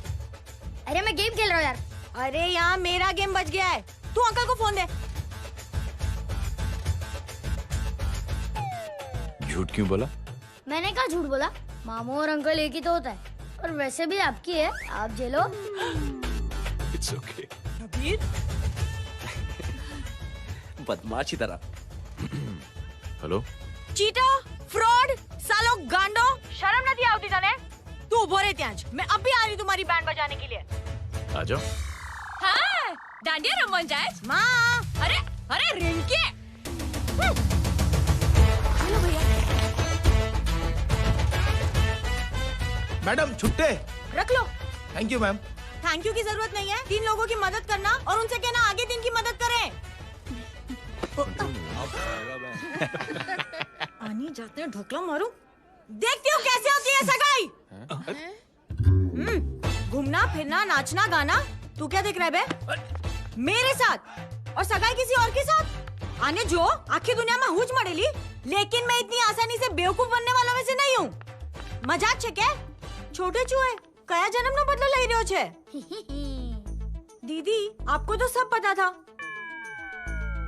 अरे मैं गेम खेल रहा हूँ यार। अरे यहाँ मेरा गेम बच गया है, तू अंकल को फोन दे। झूठ क्यों बोला? मैंने कहा झूठ बोला? मामू और अंकल एक ही तो होता है, और वैसे भी आपकी है, आप झेलो। It's okay. कबीर, बदमाशी तरह। हेलो, चीटा, फ्रॉड, सालो गांडो, शर्म नहीं आवती तने? तू उभो रे ત્યાં જ, मैं अभी आ रही तुम्हारी बैंड बजाने के लिए। आ जाओ। हाँ, डांडिया रमन जाए। माँ, अरे अरे रिंकी। हेलो भैया। मैडम छुट्टे। रख लो। Thank you ma'am. Thank you की जरूरत नहीं है, 3 लोगों की मदद करना और उनसे कहना आगे 3 की मदद करें। आनी जाते हैं ढोकला मारूं। देखती हूँ कैसे होती है सगाई। घूमना फिरना नाचना गाना, तू क्या देख रहा है बे? मेरे साथ और सगाई किसी और के साथ? आने जो आखिर दुनिया में हुज मड़ेली, लेकिन मैं इतनी आसानी से बेवकूफ बनने वालों में से नहीं हूँ। मजाक छे के? छोटे चूहे कया जन्म नो बदलो लई रह्यो छे? दीदी आपको तो सब पता था,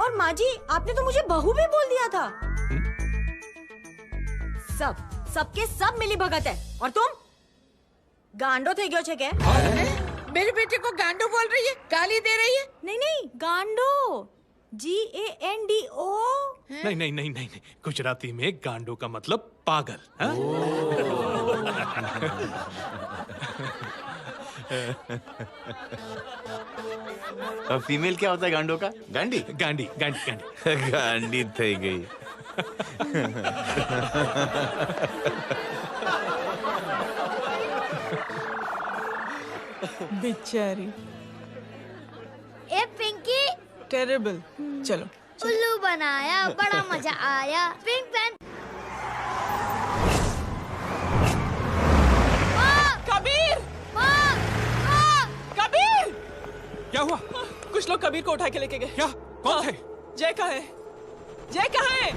और माँ जी आपने तो मुझे बहू भी बोल दिया था। सबके सब मिली भगत है, और तुम गांडो थे गयो छे के? मेरे बेटे को गांडो बोल रही है, गाली दे रही है? नहीं गांडो, GANDO। नहीं नहीं नहीं नहीं, गुजराती में गांडो का मतलब पागल। अब फीमेल क्या होता है गांडो का? गांडी गांडी गांडी गांडी गांडी थई गई। बेचारी। ए पिंकी, टेरिबल। चलो उल्लू बनाया, बड़ा मजा आया। Pink pan. कबीर! कबीर! क्या हुआ? कुछ लोग कबीर को उठा के लेके गए। क्या? कौन थे? जय कहाँ है? जय कहाँ है?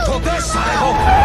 ठोक दे साले को।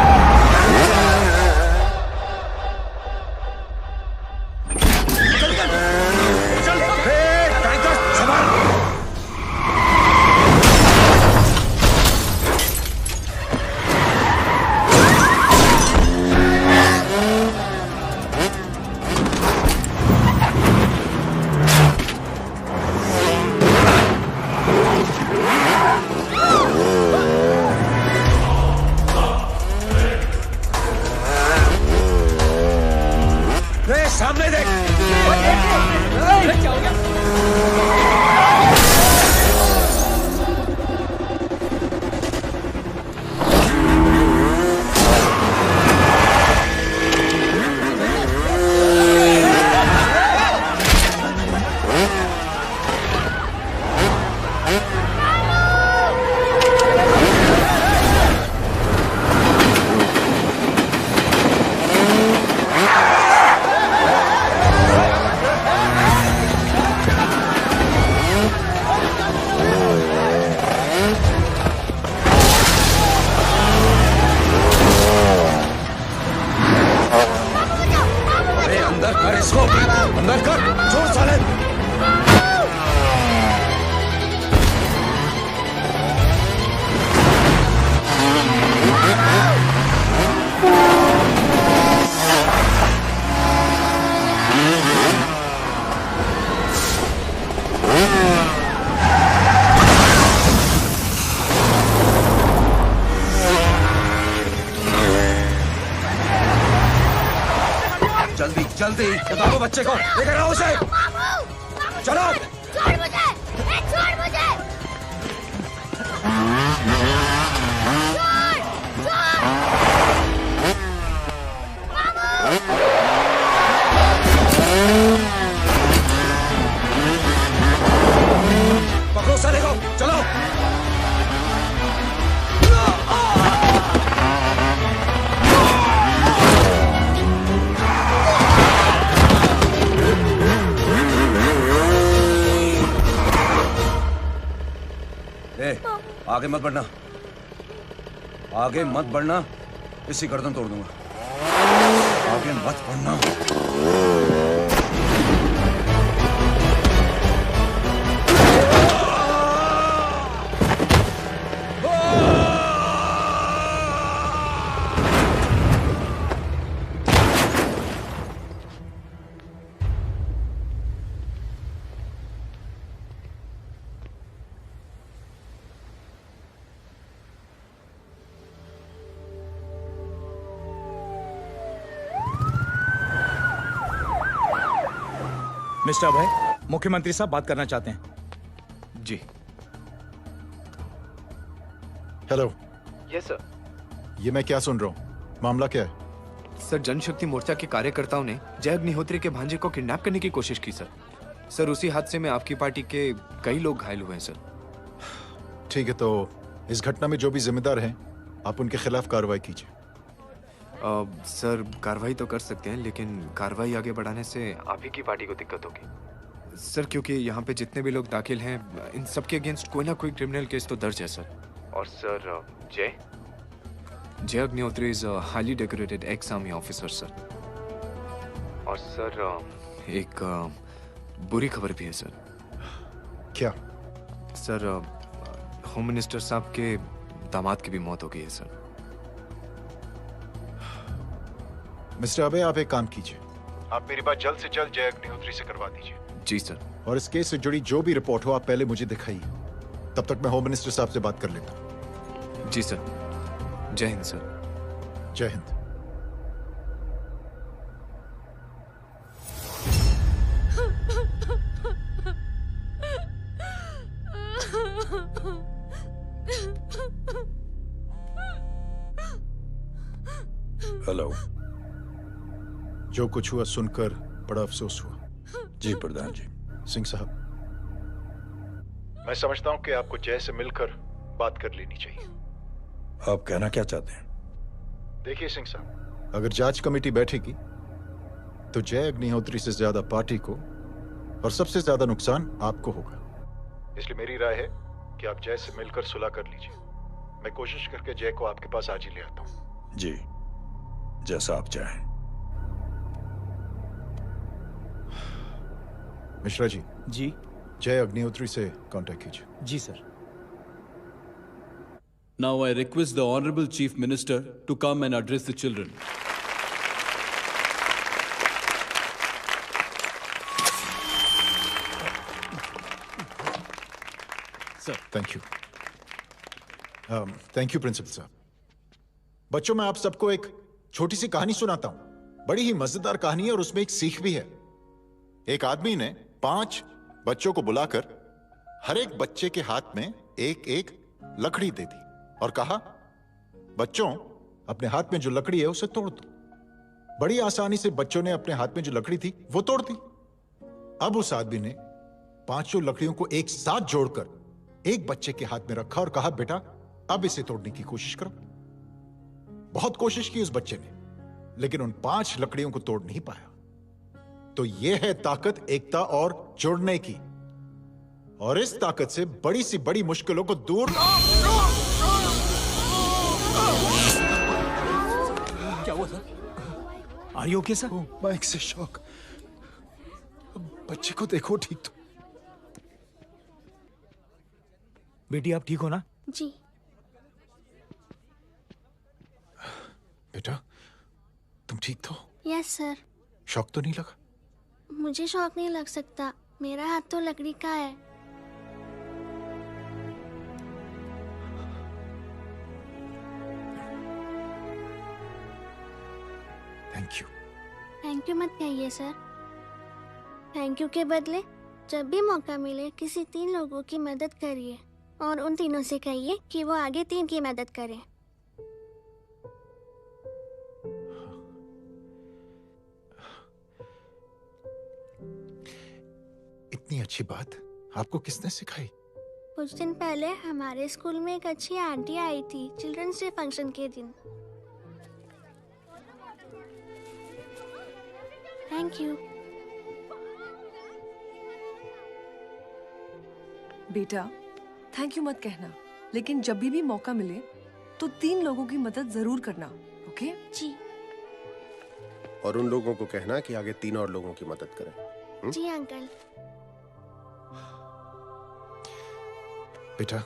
दी। बताओ बच्चे को, लेकर आओ उसे। चलो। छोड़ मुझे, छोड़ मुझे। पकड़ो साले को, चलो। आगे मत बढ़ना, आगे मत बढ़ना, इसी गर्दन तोड़ दूंगा। आगे मत बढ़ना। मिस्टर अभय, मुख्यमंत्री साहब बात करना चाहते हैं। जी। हेलो। Yes sir. ये मैं क्या सुन रहा हूँ? मामला क्या है? सर, जनशक्ति मोर्चा के कार्यकर्ताओं ने जय अग्निहोत्री के भांजे को किडनैप करने की कोशिश की सर। सर, उसी हादसे में आपकी पार्टी के कई लोग घायल हुए हैं सर। ठीक है, तो इस घटना में जो भी जिम्मेदार हैं, आप उनके खिलाफ कार्रवाई कीजिए। सर, कार्रवाई तो कर सकते हैं, लेकिन कार्रवाई आगे बढ़ाने से आप ही की पार्टी को दिक्कत होगी सर, क्योंकि यहाँ पे जितने भी लोग दाखिल हैं, इन सबके अगेंस्ट कोई ना कोई क्रिमिनल केस तो दर्ज है सर। और सर, जय Agnihotri is highly decorated ex army officer sir. और सर, एक बुरी खबर भी है सर। क्या? सर, होम मिनिस्टर साहब के दामाद की भी मौत हो गई है सर। मिस्टर अबे, आप एक काम कीजिए, आप मेरी बात जल्द से जल्द जय अग्निहोत्री से करवा दीजिए। जी सर। और इस केस से जुड़ी जो भी रिपोर्ट हो, आप पहले मुझे दिखाइए। तब तक मैं होम मिनिस्टर साहब से बात कर लेता हूँ। जी सर। जय हिंद सर। जय हिंद। हेलो। जो कुछ हुआ सुनकर बड़ा अफसोस हुआ। जी प्रधान जी। सिंह साहब, मैं समझता हूं कि आपको जय से मिलकर बात कर लेनी चाहिए। आप कहना क्या चाहते हैं? देखिए सिंह साहब, अगर जांच कमेटी बैठेगी तो जय अग्निहोत्री से ज्यादा पार्टी को और सबसे ज्यादा नुकसान आपको होगा। इसलिए मेरी राय है कि आप जय से मिलकर सुलह कर लीजिए। मैं कोशिश करके जय को आपके पास आज ही ले आता हूं। जी, जैसा आप चाहें। मिश्रा जी। जी। जय अग्निहोत्री से कांटेक्ट कीजिए। जी sir. Now I request the Honorable Chief Minister to come and address the children. Sir, thank you. Thank you principal साहब। बच्चों, मैं आप सबको एक छोटी सी कहानी सुनाता हूं। बड़ी ही मजेदार कहानी है और उसमें एक सीख भी है। एक आदमी ने 5 बच्चों को बुलाकर हर एक बच्चे के हाथ में एक एक लकड़ी दे दी और कहा, बच्चों, अपने हाथ में जो लकड़ी है उसे तोड़ दो। बड़ी आसानी से बच्चों ने अपने हाथ में जो लकड़ी थी वो तोड़ दी। अब उस आदमी ने 5 लकड़ियों को एक साथ जोड़कर एक बच्चे के हाथ में रखा और कहा, बेटा, अब इसे तोड़ने की कोशिश करो। बहुत कोशिश की उस बच्चे ने, लेकिन उन 5 लकड़ियों को तोड़ नहीं पाया। तो यह है ताकत एकता और जुड़ने की। और इस ताकत से बड़ी सी बड़ी मुश्किलों को दूर। क्या हुआ sir? Are you okay sir? Mike से शॉक। बच्चे को देखो ठीक तो। बेटी, आप ठीक हो ना? जी। बेटा, तुम ठीक तो? Yes sir. शॉक तो नहीं लगा? मुझे शौक नहीं लग सकता, मेरा हाथ तो लकड़ी का है। Thank you. थैंक यू मत कहिए सर। थैंक यू के बदले जब भी मौका मिले किसी 3 लोगों की मदद करिए और उन तीनों से कहिए कि वो आगे 3 की मदद करें। इतनी अच्छी बात आपको किसने सिखाई? कुछ दिन पहले हमारे स्कूल में एक अच्छी आंटी आई थी चिल्ड्रंस डे फंक्शन के दिन। Thank you. बेटा थैंक यू मत कहना, लेकिन जब भी मौका मिले तो 3 लोगों की मदद जरूर करना। ओके जी। और उन लोगों को कहना कि आगे 3 और लोगों की मदद करें। जी अंकल। बेटा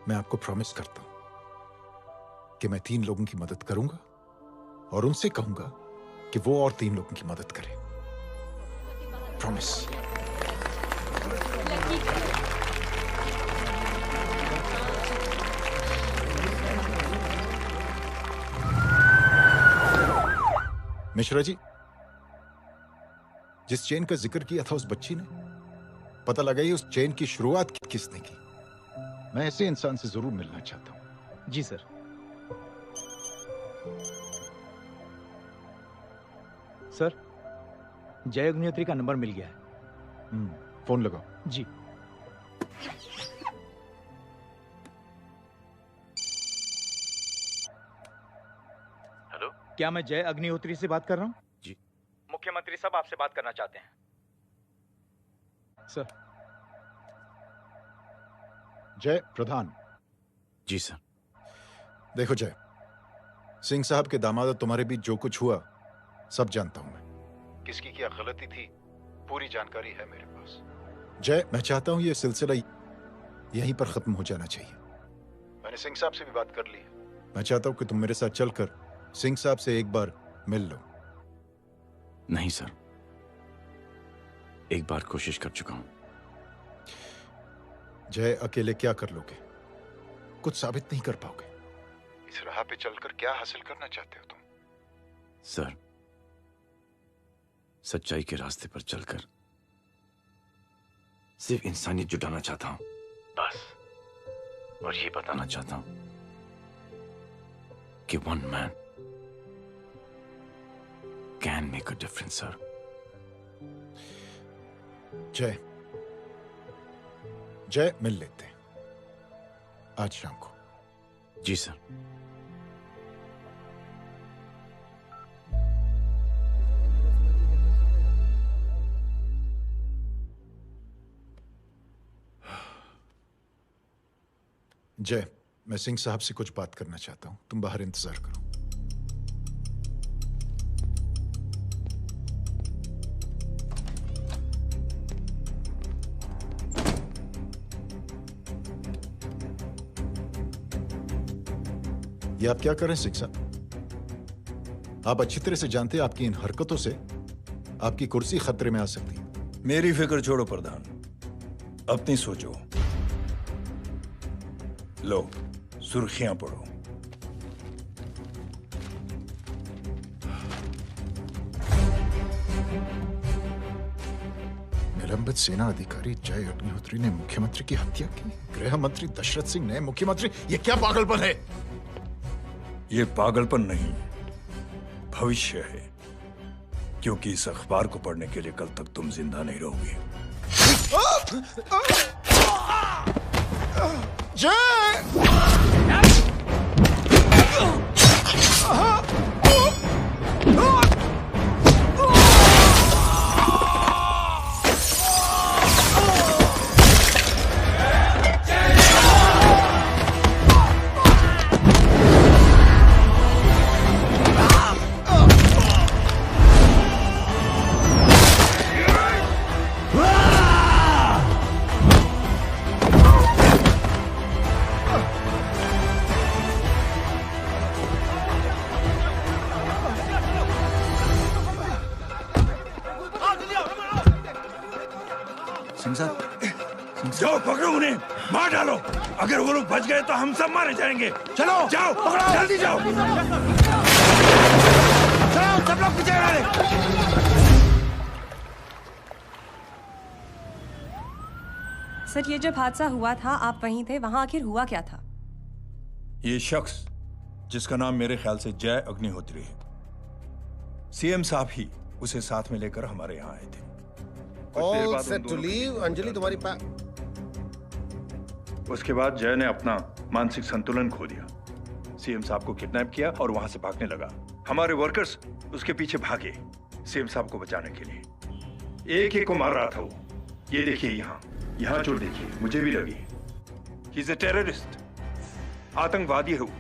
मैं आपको प्रॉमिस करता हूं कि मैं 3 लोगों की मदद करूंगा और उनसे कहूंगा कि वो और 3 लोगों की मदद करें। प्रॉमिस। मिश्रा जी, जिस चेन का जिक्र किया था उस बच्ची ने, पता लगा ही उस चेन की शुरुआत किसने की। मैं ऐसे इंसान से जरूर मिलना चाहता हूं। जी सर। सर जय अग्निहोत्री का नंबर मिल गया है। फोन लगाओ। जी। हेलो, क्या मैं जय अग्निहोत्री से बात कर रहा हूँ? जी। मुख्यमंत्री साहब आपसे बात करना चाहते हैं सर। जय प्रधान। जी सर। देखो जय, सिंह साहब के दामाद तुम्हारे बीच जो कुछ हुआ सब जानता हूं मैं। किसकी क्या गलती थी पूरी जानकारी है मेरे पास। जय मैं चाहता हूं ये सिलसिला यहीं पर खत्म हो जाना चाहिए। मैंने सिंह साहब से भी बात कर ली है। मैं चाहता हूं कि तुम मेरे साथ चलकर सिंह साहब से एक बार मिल लो। नहीं सर, एक बार कोशिश कर चुका हूं। जय अकेले क्या कर लोगे? कुछ साबित नहीं कर पाओगे। इस राह पे चलकर क्या हासिल करना चाहते हो तुम? सर, सच्चाई के रास्ते पर चलकर सिर्फ इंसानियत जुटाना चाहता हूं, बस। और ये बताना चाहता हूं कि one man can make a difference sir. जय जय मिल लेते हैं आज शाम को। जी सर। जय मैं सिंह साहब से कुछ बात करना चाहता हूं, तुम बाहर इंतजार करो। ये आप क्या कर रहे हैं सिंह साहब? आप अच्छी तरह से जानते हैं आपकी इन हरकतों से आपकी कुर्सी खतरे में आ सकती है। मेरी फिक्र छोड़ो प्रधान, अपनी सोचो। लो सुर्खियां पढ़ो। निलंबित सेना अधिकारी जय अग्निहोत्री ने मुख्यमंत्री की हत्या की। गृह मंत्री दशरथ सिंह ने मुख्यमंत्री, ये क्या पागलपन है? ये पागलपन नहीं, भविष्य है, क्योंकि इस अखबार को पढ़ने के लिए कल तक तुम जिंदा नहीं रहोगे। जाओ पकड़ो उन्हें, मार डालो। अगर वो लोग बच गए तो हम सब मारे जाएंगे। चलो जाओ, पकड़ो, जल्दी जाओ। खड़ा हो, सब लोग पीछे खड़ा रहे। सर, ये जब हादसा हुआ था आप वहीं थे, वहां आखिर हुआ क्या था? ये शख्स जिसका नाम मेरे ख्याल से जय अग्निहोत्री है, सीएम साहब ही उसे साथ में लेकर हमारे यहाँ आए थे। All set to leave, Anjali तुम्हारी उसके बाद जय ने अपना मानसिक संतुलन खो दिया, सीएम साहब को किडनैप किया और वहां से भागने लगा। हमारे वर्कर्स उसके पीछे भागे सीएम साहब को बचाने के लिए। एक को मार रहा था वो। ये देखिए यहाँ चोट देखिए, मुझे भी लगी। ही इज अ टेररिस्ट, आतंकवादी है वो,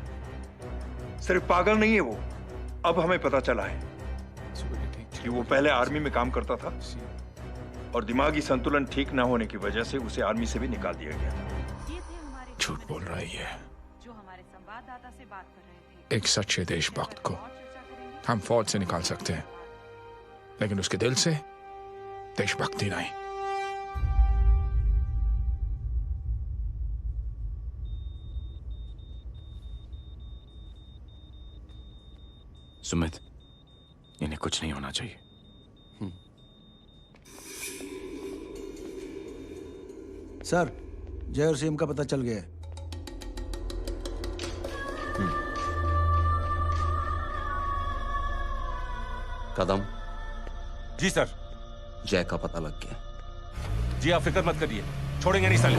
सिर्फ पागल नहीं है वो। अब हमें पता चला है कि वो पहले आर्मी में काम करता था और दिमागी संतुलन ठीक न होने की वजह से उसे आर्मी से भी निकाल दिया गया था। झूठ बोल रही है। जो हमारे संवाददाता से बात कर रहे थे। एक सच्चे देशभक्त को हम फौज से निकाल सकते हैं, लेकिन उसके दिल से देशभक्ति नहीं। सुमित, इन्हें कुछ नहीं होना चाहिए। सर, जय और सीएम का पता चल गया है। कदम। जी सर। जय का पता लग गया। जी आप फिक्र मत करिए, छोड़ेंगे नहीं साले।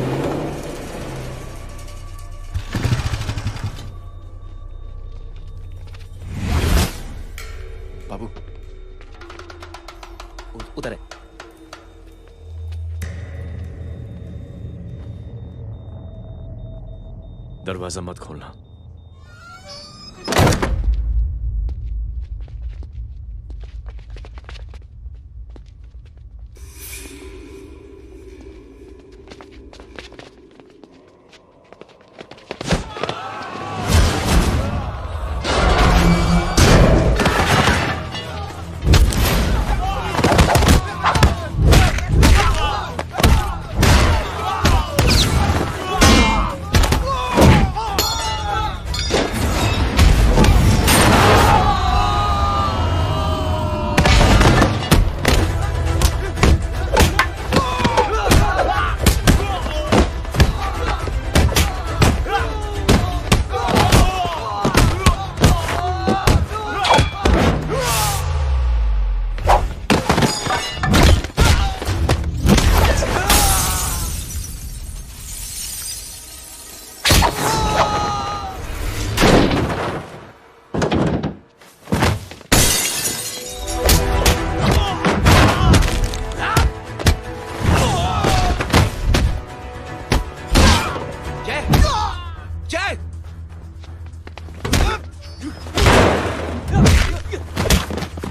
बाबू उधर है। दरवाजा मत खोलना।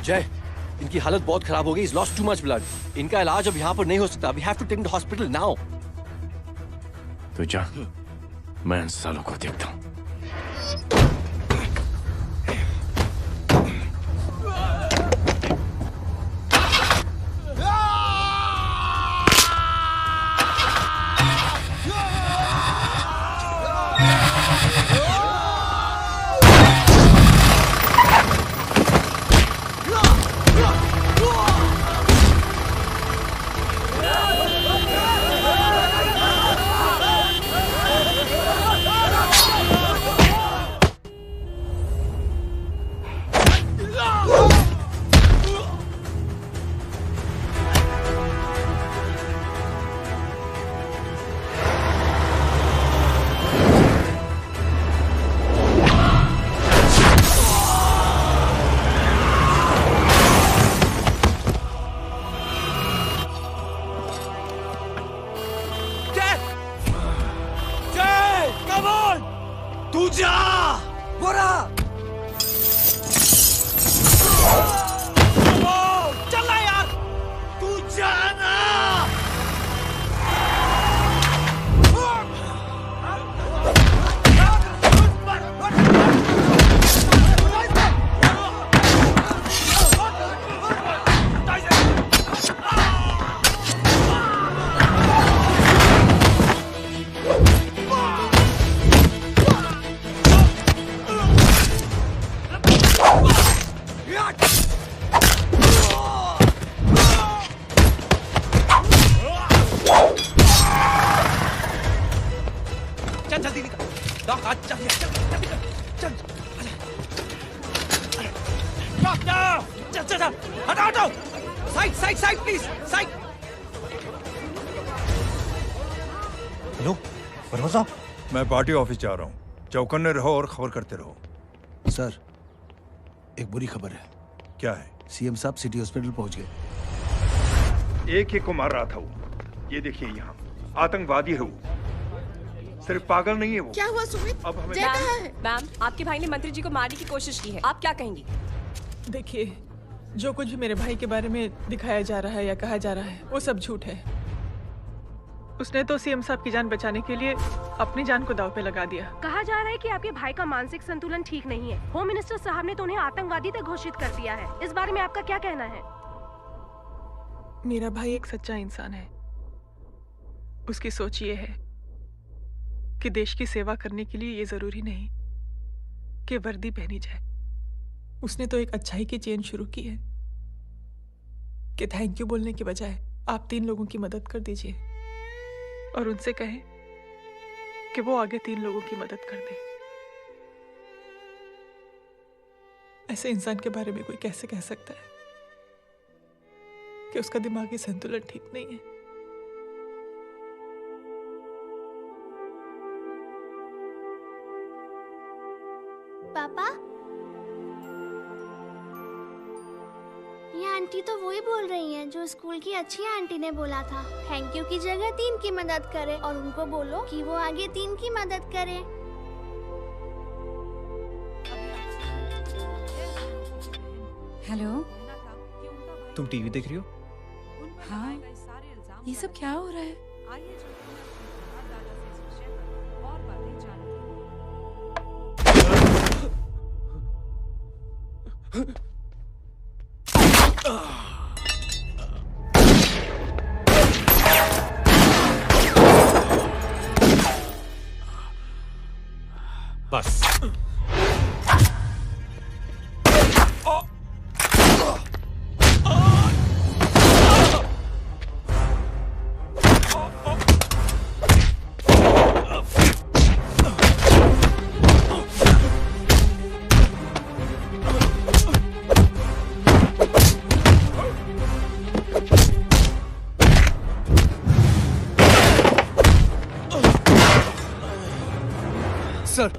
जय, इनकी हालत बहुत खराब हो गई। He's lost too much blood. इनका इलाज अब यहाँ पर नहीं हो सकता। We have to take him to hospital now. तो जा, मैं इन सालों को देखता हूँ। जल्दी निकल। डॉक आज चल चल। डॉक चल हटाओ हटाओ। Side side side please side. Hello Verma साहब, मैं पार्टी ऑफिस जा रहा हूँ। चौकन्ने रहो और खबर करते रहो। सर, एक बुरी खबर है। क्या है? सीएम साहब सिटी हॉस्पिटल पहुंच गए। एक को मार रहा था वो। ये देखिए यहाँ आतंकवादी है वो। सिर्फ पागल नहीं है वो। क्या हुआ सुमित? अब हमें जय कहाँ है? मैम, आपके भाई ने मंत्री जी को मारने की कोशिश की है, आप क्या कहेंगी? देखिए, जो कुछ भी मेरे भाई के बारे में दिखाया जा रहा है या कहा जा रहा है वो सब झूठ है। उसने तो सीएम साहब की जान बचाने के लिए अपनी जान को दांव पे लगा दिया। कहा जा रहा है कि आपके भाई का मानसिक संतुलन ठीक नहीं है। होम मिनिस्टर साहब ने तो उन्हें आतंकवादी तक घोषित कर दिया है। इस बारे में आपका क्या कहना है? मेरा भाई एक सच्चा इंसान है। उसकी सोच ये है कि देश की सेवा करने के लिए ये जरूरी नहीं कि वर्दी पहनी जाए। उसने तो एक अच्छाई की चेन शुरू की है कि थैंक यू बोलने के बजाय आप 3 लोगों की मदद कर दीजिए और उनसे कहें कि वो आगे 3 लोगों की मदद कर दे। ऐसे इंसान के बारे में कोई कैसे कह सकता है कि उसका दिमागी संतुलन ठीक नहीं है? पापा, ये आंटी तो वही बोल रही हैं जो स्कूल की अच्छी आंटी ने बोला था, थैंक यू की जगह 3 की मदद करे और उनको बोलो कि वो आगे 3 की मदद करे। हेलो, तुम टीवी देख रही हो? हाँ, ये सब क्या हो रहा है? बस सर,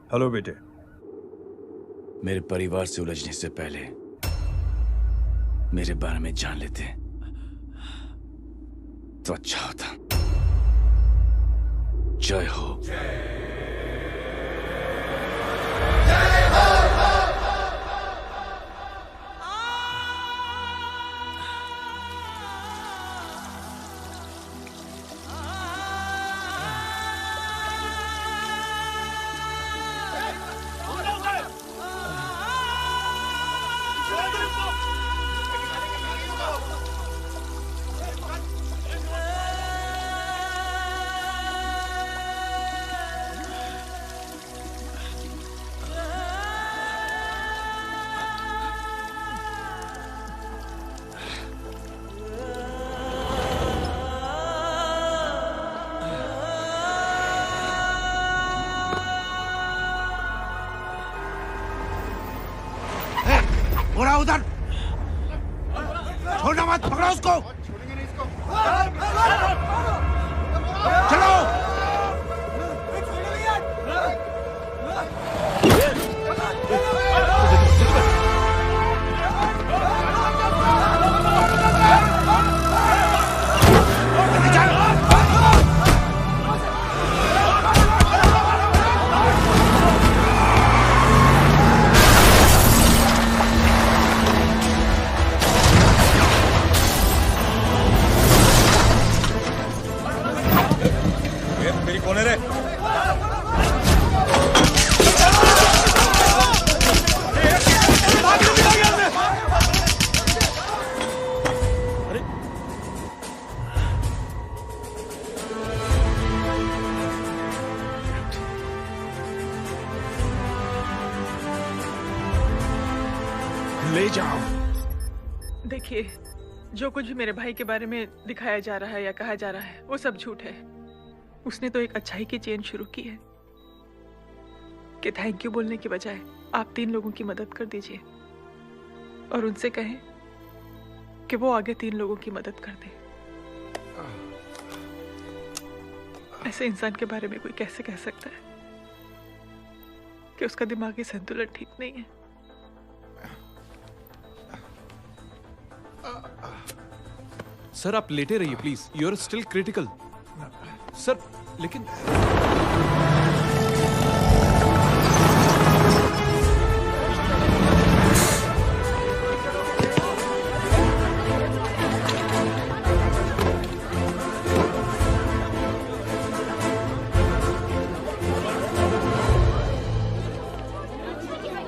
हेलो बेटे। मेरे परिवार से उलझने से पहले मेरे बारे में जान लेते तो अच्छा होता। जय हो। बोला उधर, छोड़ना मत, पकड़ो उसको। चलो। मेरी कौन है रे? ले जाओ। देखिए, जो कुछ भी मेरे भाई के बारे में दिखाया जा रहा है या कहा जा रहा है वो सब झूठ है। उसने तो एक अच्छाई की चेन शुरू की है कि थैंक यू बोलने के बजाय आप 3 लोगों की मदद कर दीजिए और उनसे कहें कि वो आगे 3 लोगों की मदद कर दे। ऐसे इंसान के बारे में कोई कैसे कह सकता है कि उसका दिमागी संतुलन ठीक नहीं है? सर आप लेटे रहिए please, you are still critical. Sir लेकिन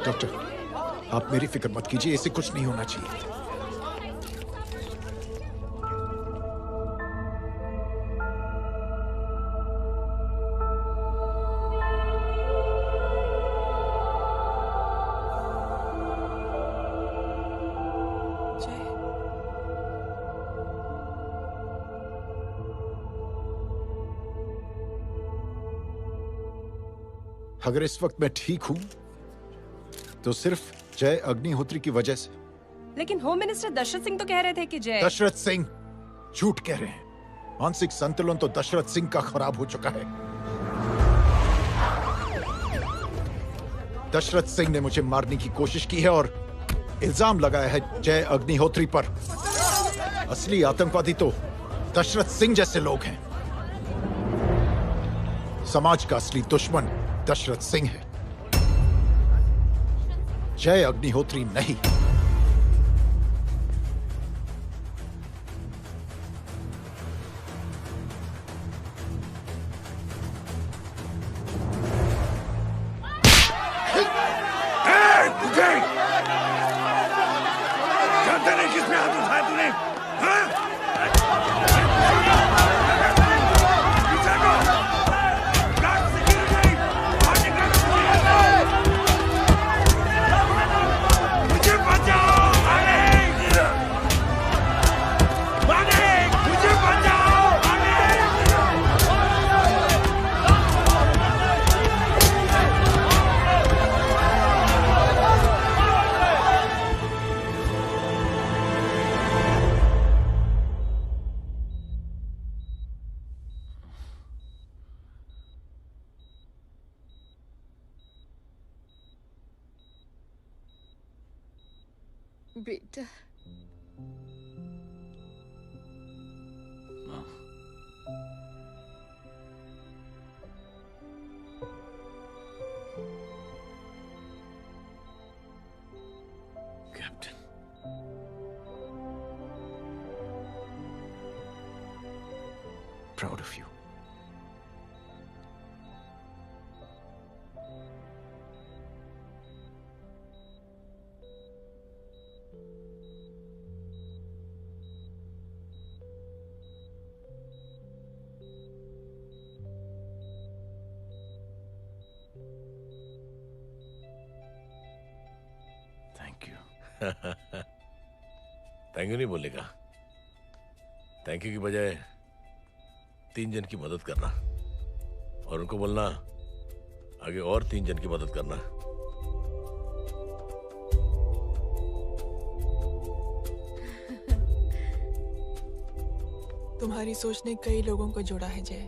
डॉक्टर, आप मेरी फिक्र मत कीजिए, इसे कुछ नहीं होना चाहिए। अगर इस वक्त मैं ठीक हूं तो सिर्फ जय अग्निहोत्री की वजह से। लेकिन होम मिनिस्टर दशरथ सिंह तो कह रहे थे कि जय। दशरथ सिंह झूठ कह रहे हैं। मानसिक संतुलन तो दशरथ सिंह का खराब हो चुका है। दशरथ सिंह ने मुझे मारने की कोशिश की है और इल्जाम लगाया है जय अग्निहोत्री पर। असली आतंकवादी तो दशरथ सिंह जैसे लोग हैं। समाज का असली दुश्मन दशरथ सिंह है, जय अग्निहोत्री नहीं। जानते नहीं किस पे हाथ उठाया तूने? हाँ? बेटा captain, proud of you. Thank you. Thank you नहीं बोलेगा। थैंक यू की बजाय 3 जन की मदद करना और उनको बोलना आगे और 3 जन की मदद करना। तुम्हारी सोच ने कई लोगों को जोड़ा है जय,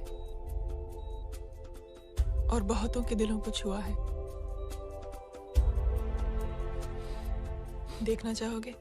और बहुतों के दिलों को छुआ है। देखना चाहोगे?